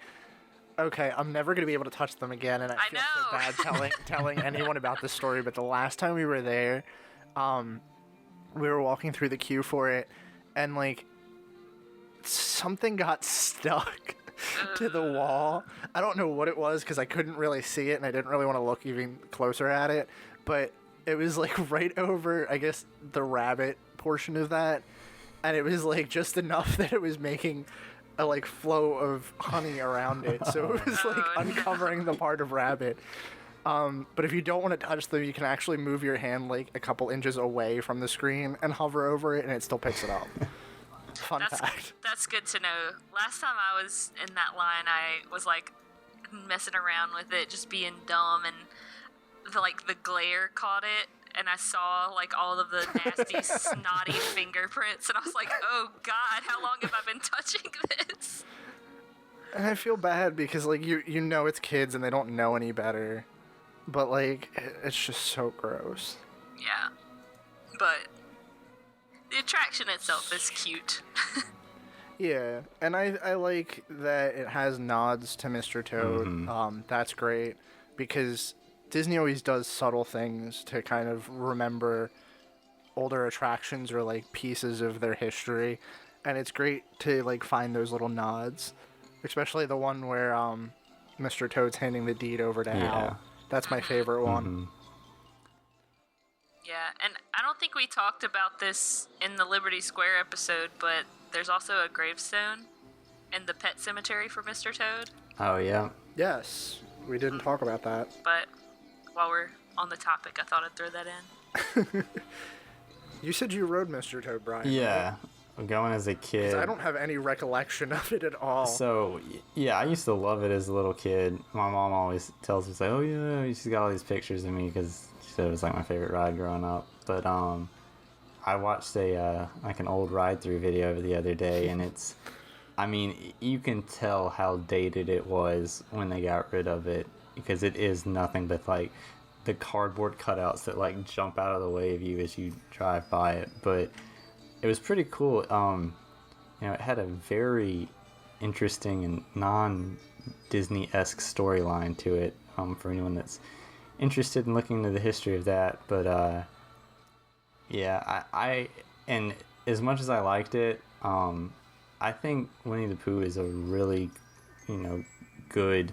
okay, I'm never going to be able to touch them again, and I feel so bad telling anyone about this story, but the last time we were there, we were walking through the queue for it, and like, something got stuck to the wall. I don't know what it was, because I couldn't really see it, and I didn't really want to look even closer at it, but it was like right over, I guess, the rabbit portion of that, and it was like just enough that it was making a like flow of honey around it, so it was like uncovering the part of rabbit. But if you don't want to touch them, you can actually move your hand like a couple inches away from the screen and hover over it, and it still picks it up. Fun fact. That's good to know. Last time I was in that line, I was like messing around with it, just being dumb, and the glare caught it, and I saw like all of the nasty snotty fingerprints, and I was like, oh god, how long have I been touching this? And I feel bad because like you know it's kids and they don't know any better, but like it's just so gross. Yeah, but the attraction itself is cute. Yeah, and I like that it has nods to Mr. Toad. That's great, because Disney always does subtle things to kind of remember older attractions or like pieces of their history, and it's great to like find those little nods, especially the one where Mr. Toad's handing the deed over to Al. That's my favorite one. Yeah, and I don't think we talked about this in the Liberty Square episode, but there's also a gravestone in the pet cemetery for Mr. Toad. Oh, yeah. Yes, we didn't talk about that. But while we're on the topic, I thought I'd throw that in. You said you rode Mr. Toad, Brian. Yeah, right? Going as a kid. I don't have any recollection of it at all. So, yeah, I used to love it as a little kid. My mom always tells me, like, oh, yeah, she's got all these pictures of me because she said it was like my favorite ride growing up. But I watched an old ride-through video the other day, and it's, I mean, you can tell how dated it was when they got rid of it, because it is nothing but like the cardboard cutouts that like jump out of the way of you as you drive by it. But it was pretty cool. It had a very interesting and non-Disney-esque storyline to it, for anyone that's interested in looking into the history of that. But yeah, I and as much as I liked it, I think Winnie the Pooh is a really, good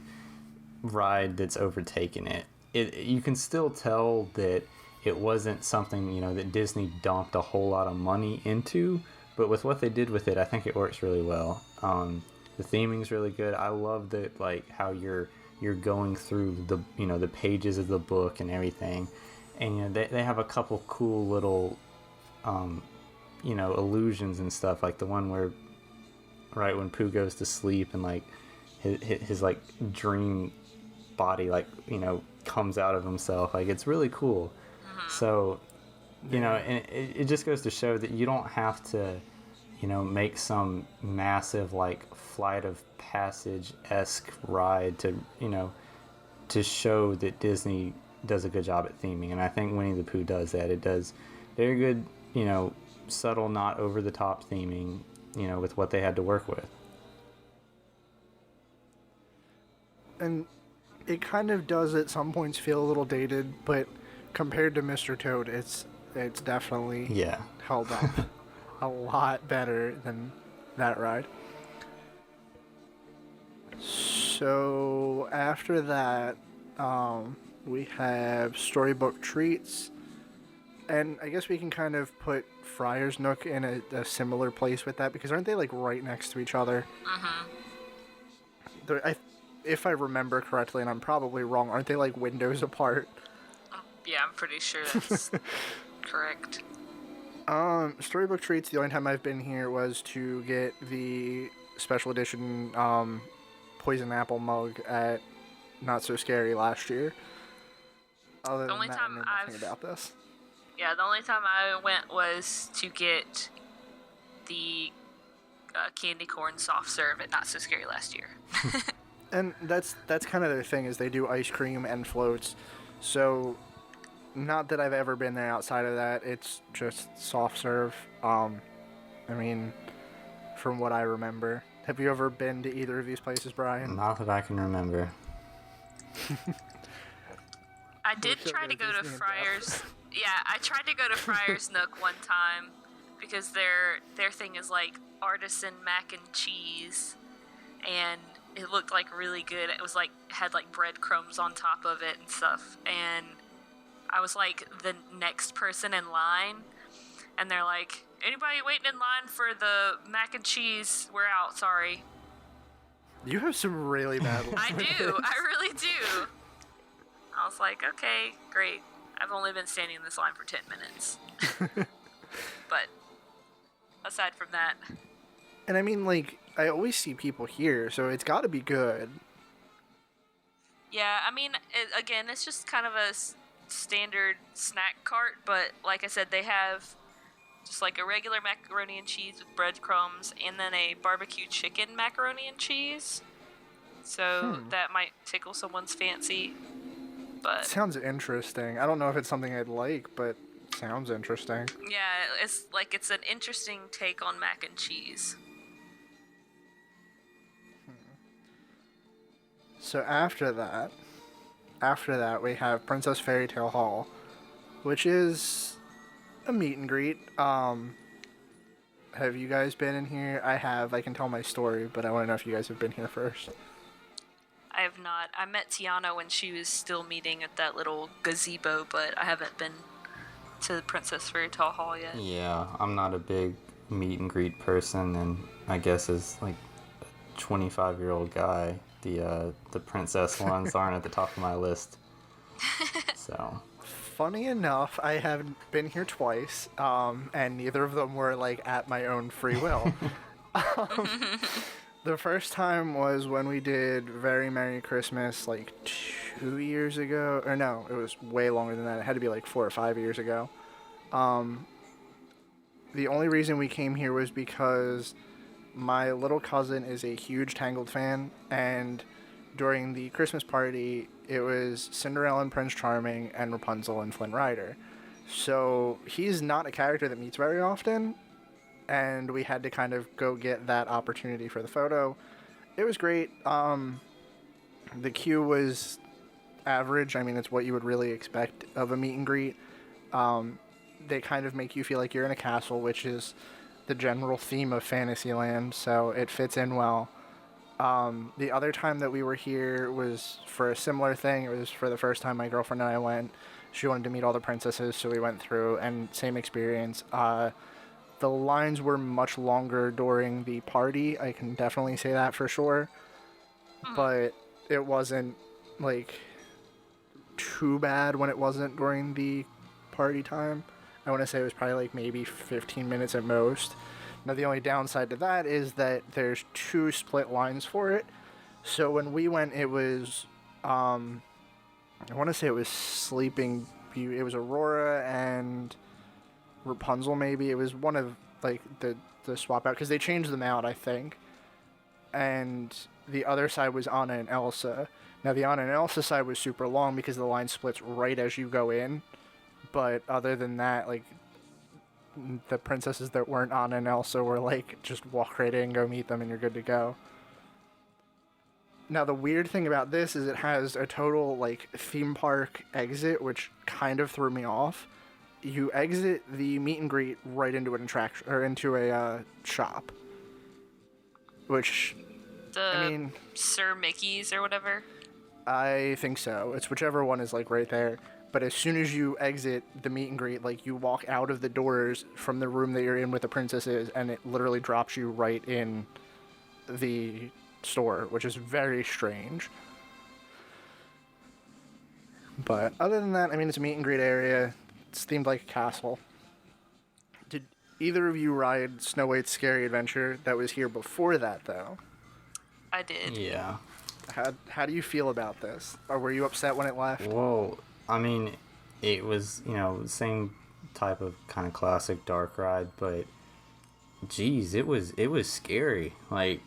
ride that's overtaken it. You can still tell that it wasn't something, that Disney dumped a whole lot of money into, but with what they did with it, I think it works really well. The theming's really good. I love that, like, how you're going through the, the pages of the book and everything, and they have a couple cool little, illusions and stuff, like the one where, right when Pooh goes to sleep and like his like dream body, like, comes out of himself. Like, it's really cool. So, and it just goes to show that you don't have to, make some massive like Flight of Passage-esque ride to, to show that Disney does a good job at theming. And I think Winnie the Pooh does that. It does very good, subtle, not over the top theming, with what they had to work with. And it kind of does at some points feel a little dated, but compared to Mr. Toad, it's definitely held up a lot better than that ride. So after that, we have Storybook Treats, And I guess we can kind of put Friar's Nook in a similar place with that, because aren't they like right next to each other? If I remember correctly, and I'm probably wrong, aren't they like windows apart? Yeah, I'm pretty sure that's correct. Storybook treats, the only time I've been here was to get the special edition poison apple mug at Not So Scary last year. Other than that, I know nothing about this. Yeah, the only time I went was to get the candy corn soft serve at Not So Scary last year. And that's kind of their thing, is they do ice cream and floats. So, not that I've ever been there outside of that. It's just soft serve. I mean, from what I remember. Have you ever been to either of these places, Brian? Not that I can remember. I did try to go to Friar's. Yeah, I tried to go to Friar's Nook one time because their thing is like artisan mac and cheese, and it looked like really good. It was like had like breadcrumbs on top of it and stuff, and I was like the next person in line, and they're like, "Anybody waiting in line for the mac and cheese? We're out. Sorry." You have some really bad luck. I do. I really do. I was like, okay, great. I've only been standing in this line for 10 minutes. But aside from that. And I mean, like, I always see people here, so it's got to be good. Yeah, I mean, again, it's just kind of a standard snack cart, but like I said, they have just like a regular macaroni and cheese with breadcrumbs, and then a barbecue chicken macaroni and cheese. So that might tickle someone's fancy. But sounds interesting. I don't know if it's something I'd like, but sounds interesting. Yeah, it's an interesting take on mac and cheese. So after that we have Princess Fairytale Hall, which is a meet and greet. Have you guys been in here? I have. I can tell my story, but I want to know if you guys have been here first. I have not. I met Tiana when she was still meeting at that little gazebo, but I haven't been to the Princess Fairytale Hall yet. Yeah, I'm not a big meet and greet person, and I guess as like a 25-year-old guy, the princess ones aren't at the top of my list. So. Funny enough, I have been here twice, and neither of them were like at my own free will. The first time was when we did Very Merry Christmas like 2 years ago. Or no, it was way longer than that. It had to be like 4 or 5 years ago. The only reason we came here was because my little cousin is a huge Tangled fan, and during the Christmas party, it was Cinderella and Prince Charming and Rapunzel and Flynn Rider. So he's not a character that meets very often, and we had to kind of go get that opportunity for the photo. It was great. The queue was average. I mean, it's what you would really expect of a meet and greet. They kind of make you feel like you're in a castle, which is the general theme of Fantasyland, so it fits in well. The other time that we were here was for a similar thing. It was for the first time my girlfriend and I went. She wanted to meet all the princesses, so we went through, and same experience. The lines were much longer during the party. I can definitely say that for sure. But it wasn't, like, too bad when it wasn't during the party time. I want to say it was probably, like, maybe 15 minutes at most. Now, the only downside to that is that there's 2 split lines for it. So when we went, it was, I want to say it was Sleeping Beauty. It was Aurora and Rapunzel, maybe. It was one of, like, the swap out, because they changed them out, I think. And the other side was Anna and Elsa. Now, the Anna and Elsa side was super long because the line splits right as you go in. But other than that, like, the princesses that weren't Anna and Elsa were like, just walk right in, go meet them, and you're good to go. Now, the weird thing about this is it has a total, like, theme park exit, which kind of threw me off. You exit the meet and greet right into an attraction, or into a shop. Which, I mean, Sir Mickey's or whatever? I think so. It's whichever one is, like, right there. but as soon as you exit the meet and greet, like, you walk out of the doors from the room that you're in with the princesses, and it literally drops you right in the store, which is very strange. But other than that, I mean, it's a meet and greet area. It's themed like a castle. Did either of you ride Snow White's Scary Adventure that was here before that, though? I did. Yeah. How do you feel about this? Or were you upset when it left? Well, I mean, it was, same type of kind of classic dark ride, but geez, it was scary. Like,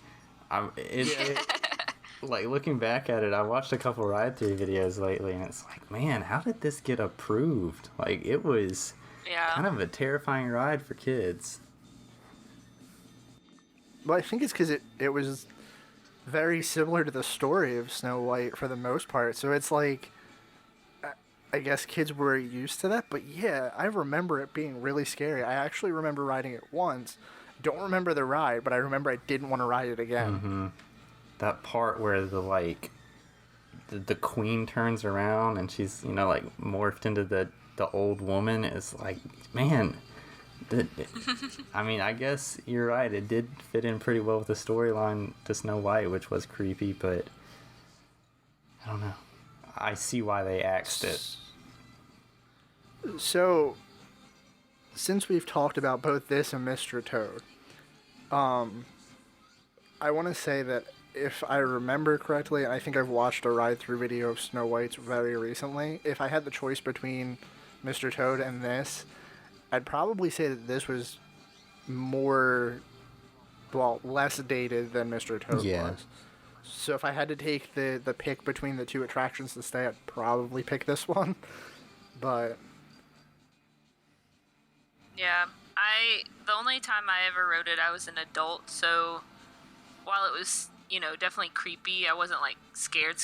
like, looking back at it, I watched a couple ride-through videos lately, and it's like, man, how did this get approved? Like, it was kind of a terrifying ride for kids. Well, I think it's because it was very similar to the story of Snow White for the most part. So it's like, I guess kids were used to that. But yeah, I remember it being really scary. I actually remember riding it once. Don't remember the ride, but I remember I didn't want to ride it again. Mm-hmm. That part where the queen turns around and she's, morphed into the old woman is like, man, I mean, I guess you're right. It did fit in pretty well with the storyline to Snow White, which was creepy, but I don't know. I see why they axed it. So, since we've talked about both this and Mr. Toad, I want to say that if I remember correctly, and I think I've watched a ride-through video of Snow White's very recently, if I had the choice between Mr. Toad and this, I'd probably say that this was less dated than Mr. Toad was. So if I had to take the pick between the two attractions to stay, I'd probably pick this one. But yeah, the only time I ever rode it, I was an adult, so while it was, definitely creepy, I wasn't, like, scared,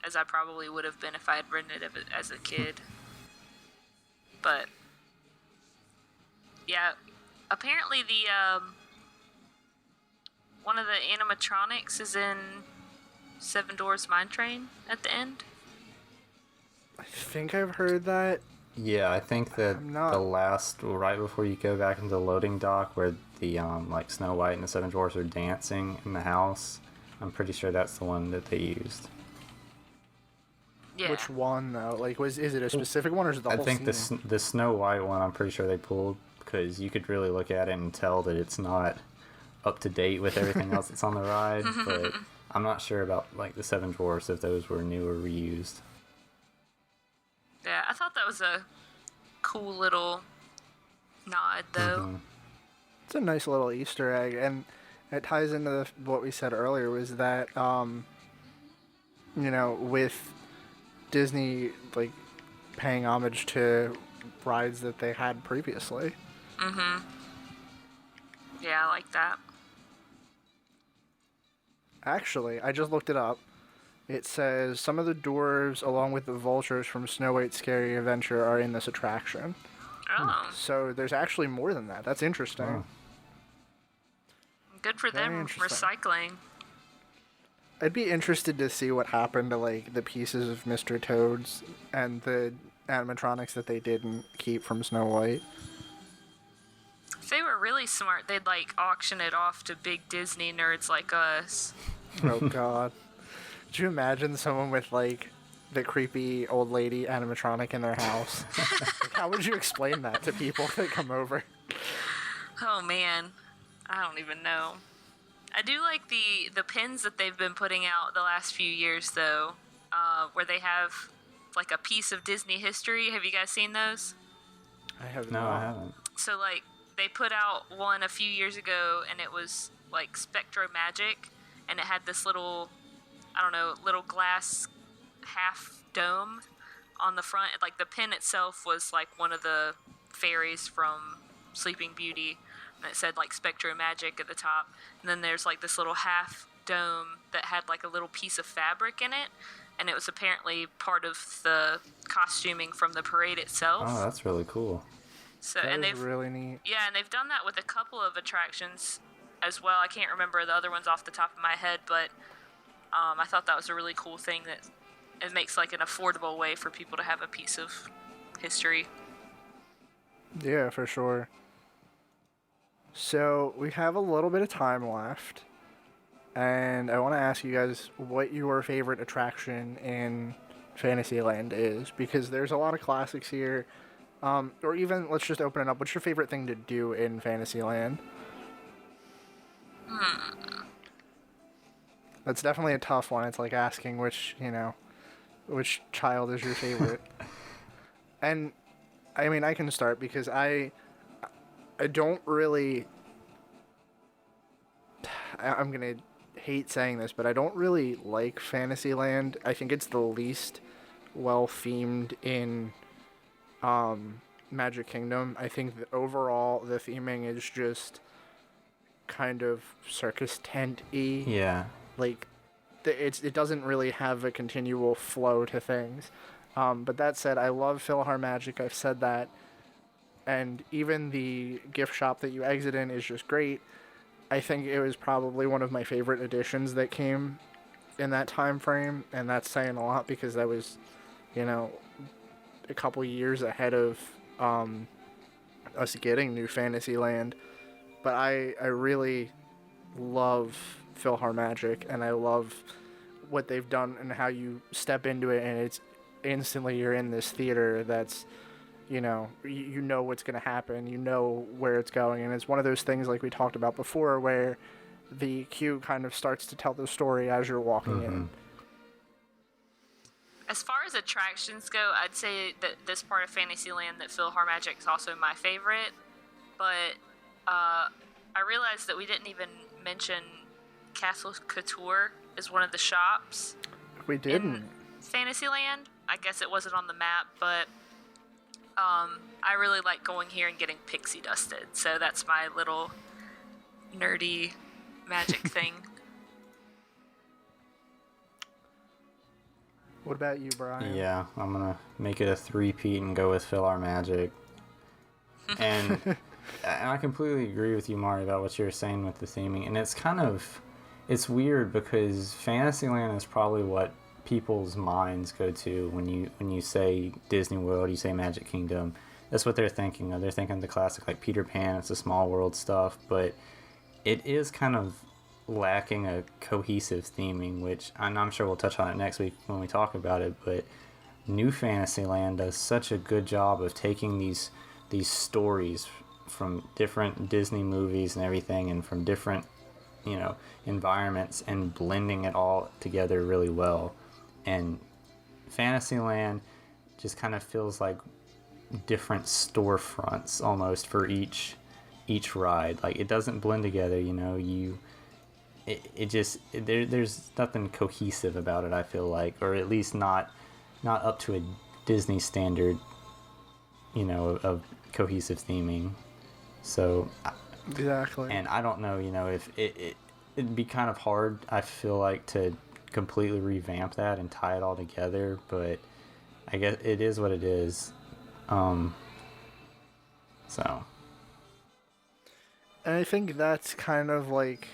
as I probably would have been if I had ridden it as a kid. But yeah, apparently the, one of the animatronics is in Seven Dwarfs Mine Train at the end. I think I've heard that. Yeah, I think that the last, right before you go back into the loading dock where the, Snow White and the Seven Dwarfs are dancing in the house, I'm pretty sure that's the one that they used. Yeah. Which one, though? Like, is it a specific one, or is it the whole scene? I think the Snow White one, I'm pretty sure they pulled, because you could really look at it and tell that it's not up to date with everything else that's on the ride, but I'm not sure about, like, the Seven Dwarfs, if those were new or reused. Yeah, I thought that was a cool little nod, though. Mm-hmm. It's a nice little Easter egg, and it ties into what we said earlier, was that, with Disney, like, paying homage to rides that they had previously. Mm-hmm. Yeah, I like that. Actually, I just looked it up. It says some of the dwarves, along with the vultures from Snow White's Scary Adventure, are in this attraction. Oh. So there's actually more than that. That's interesting. Wow. Good for them recycling. I'd be interested to see what happened to, like, the pieces of Mr. Toad's and the animatronics that they didn't keep from Snow White. If they were really smart, they'd, like, auction it off to big Disney nerds like us. Oh, God. Could you imagine someone with, like, the creepy old lady animatronic in their house? Like, how would you explain that to people that come over? Oh, man. I don't even know. I do like the pins that they've been putting out the last few years, though, where they have, like, a piece of Disney history. Have you guys seen those? I have No, not. I haven't. So, like, they put out one a few years ago, and it was, like, Spectrolab, and it had this little, little glass half dome on the front. Like, the pin itself was, like, one of the fairies from Sleeping Beauty, and it said, like, Spectromagic at the top. And then there's, like, this little half dome that had, like, a little piece of fabric in it, and it was apparently part of the costuming from the parade itself. Oh, that's really cool. So, That and is they've really neat. Yeah, and they've done that with a couple of attractions as well. I can't remember the other ones off the top of my head, but I thought that was a really cool thing that it makes like an affordable way for people to have a piece of history. Yeah, for sure. So we have a little bit of time left, and I want to ask you guys what your favorite attraction in Fantasyland is, because there's a lot of classics here. Or even, let's just open it up. What's your favorite thing to do in Fantasyland? That's definitely a tough one. It's like asking which child is your favorite. And, I mean, I can start because I don't really... I'm going to hate saying this, but I don't really like Fantasyland. I think it's the least well-themed in Magic Kingdom. I think that overall the theming is just kind of circus tent-y. Yeah. Like, it doesn't really have a continual flow to things. But that said, I love PhilharMagic. I've said that. And even the gift shop that you exit in is just great. I think it was probably one of my favorite additions that came in that time frame. And that's saying a lot because that was, a couple years ahead of us getting New Fantasyland. But I really love PhilharMagic, and I love what they've done and how you step into it, and it's instantly you're in this theater that's, you know what's going to happen, you know where it's going, and it's one of those things like we talked about before where the queue kind of starts to tell the story as you're walking in. As far as attractions go, I'd say that this part of Fantasyland, that PhilharMagic is also my favorite, but I realized that we didn't even mention Castle Couture is one of the shops. We didn't. In Fantasyland. I guess it wasn't on the map, but I really like going here and getting pixie dusted, so that's my little nerdy magic thing. What about you, Brian? Yeah, I'm gonna make it a three-peat and go with PhilharMagic. And I completely agree with you, Mari, about what you were saying with the theming. And it's weird because Fantasyland is probably what people's minds go to when you say Disney World, you say Magic Kingdom. That's what they're thinking of. They're thinking the classic like Peter Pan, it's the small world stuff, but it is kind of lacking a cohesive theming, which I'm sure we'll touch on it next week when we talk about it, but New Fantasyland does such a good job of taking these stories from different Disney movies and everything, and from different environments, and blending it all together really well. And Fantasyland just kind of feels like different storefronts almost for each ride. Like, it doesn't blend together, there's nothing cohesive about it, I feel like, or at least not up to a Disney standard, of cohesive theming. So exactly. And I don't know, if it'd be kind of hard, I feel like, to completely revamp that and tie it all together, but I guess it is what it is. So. And I think that's kind of like,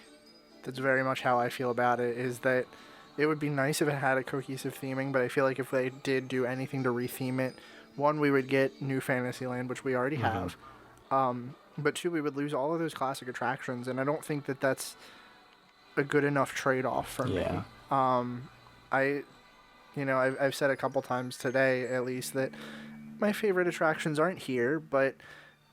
that's very much how I feel about it, is that it would be nice if it had a cohesive theming, but I feel like if they did do anything to retheme it, one, we would get New Fantasyland, which we already have, but two, we would lose all of those classic attractions, and I don't think that that's a good enough trade-off for me. I've said a couple times today, at least, that my favorite attractions aren't here, but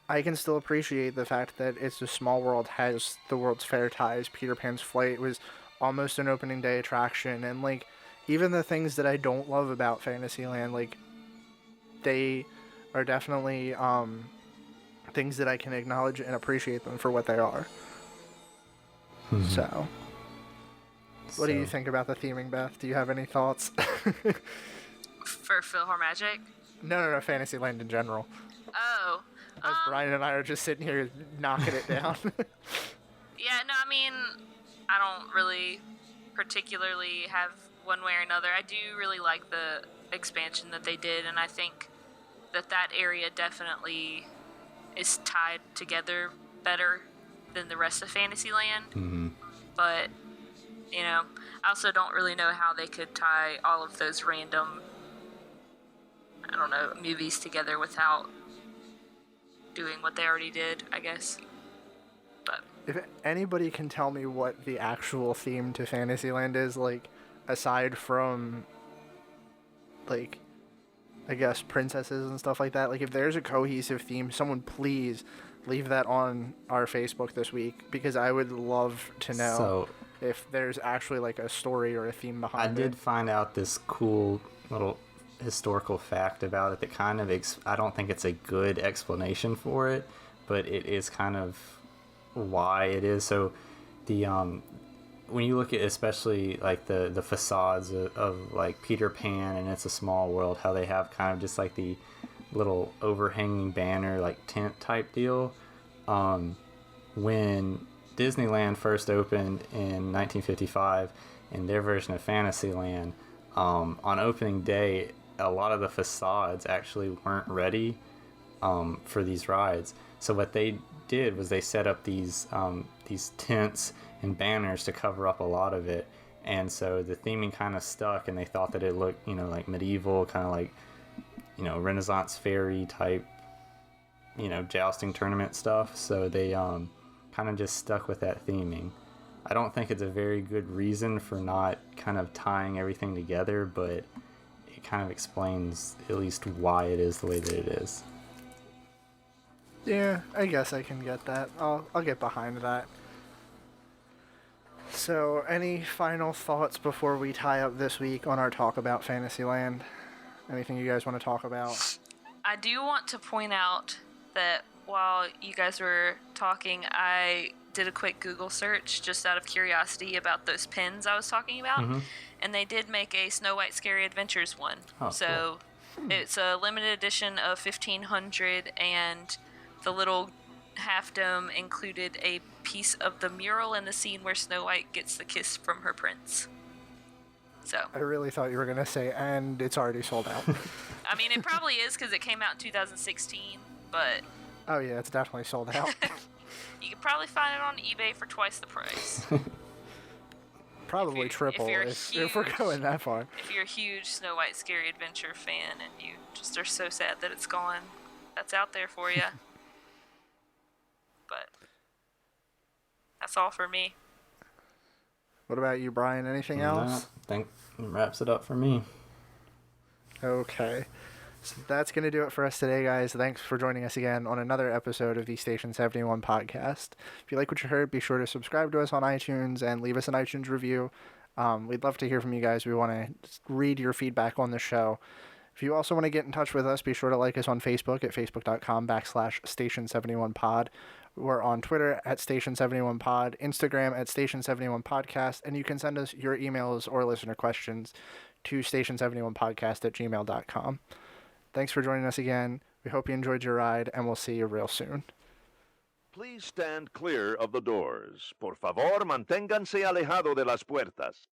I can still appreciate the fact that It's a Small World has the World's Fair ties. Peter Pan's Flight was almost an opening day attraction, and like, even the things that I don't love about Fantasyland, like, they are definitely things that I can acknowledge and appreciate them for what they are. So, what do you think about the theming, Beth? Do you have any thoughts? For PhilharMagic? No, Fantasyland in general. Oh. As Brian and I are just sitting here knocking it down. Yeah, no, I mean, I don't really particularly have one way or another. I do really like the expansion that they did, and I think that area definitely is tied together better than the rest of Fantasyland. But you know, I also don't really know how they could tie all of those random, I don't know, movies together without doing what they already did, I guess. But if anybody can tell me what the actual theme to Fantasyland is, like, aside from, like, I guess princesses and stuff like that, like, if there's a cohesive theme, someone please leave that on our Facebook this week, because I would love to know So, if there's actually, like, a story or a theme I behind it. did find out this cool little historical fact about it that kind of I don't think it's a good explanation for it, but it is kind of why it is. So the when you look at especially like the facades of like Peter Pan and It's a Small World, how they have kind of just like the little overhanging banner like tent type deal, when Disneyland first opened in 1955 in their version of Fantasyland, on opening day, a lot of the facades actually weren't ready for these rides. So what they did was they set up these tents and banners to cover up a lot of it, and so the theming kind of stuck, and they thought that it looked, like medieval, kind of like, Renaissance fairy type, jousting tournament stuff. So they kind of just stuck with that theming. I don't think it's a very good reason for not kind of tying everything together, but it kind of explains at least why it is the way that it is. Yeah, I guess I can get that. I'll get behind that. So, any final thoughts before we tie up this week on our talk about Fantasyland? Anything you guys want to talk about? I do want to point out that while you guys were talking, I did a quick Google search just out of curiosity about those pins I was talking about, and they did make a Snow White Scary Adventures one. Oh, so it's a limited edition of 1,500, and the little half dome included a piece of the mural in the scene where Snow White gets the kiss from her prince. So I really thought you were going to say, and it's already sold out. I mean, it probably is because it came out in 2016, but Oh yeah, it's definitely sold out. you could probably find it on eBay for twice the price. Probably triple if we're going that far. If you're a huge Snow White Scary Adventure fan and you just are so sad that it's gone, that's out there for you. But that's all for me. What about you, Brian? Anything else? I think it wraps it up for me. Okay. So that's going to do it for us today, guys. Thanks for joining us again on another episode of the Station 71 podcast. If you like what you heard, be sure to subscribe to us on iTunes and leave us an iTunes review. We'd love to hear from you guys. We want to read your feedback on the show. If you also want to get in touch with us, be sure to like us on Facebook at facebook.com/Station71pod. We're on Twitter at Station71pod, Instagram at Station71podcast, and you can send us your emails or listener questions to Station71podcast@gmail.com. Thanks for joining us again. We hope you enjoyed your ride, and we'll see you real soon. Please stand clear of the doors. Por favor, manténganse alejado de las puertas.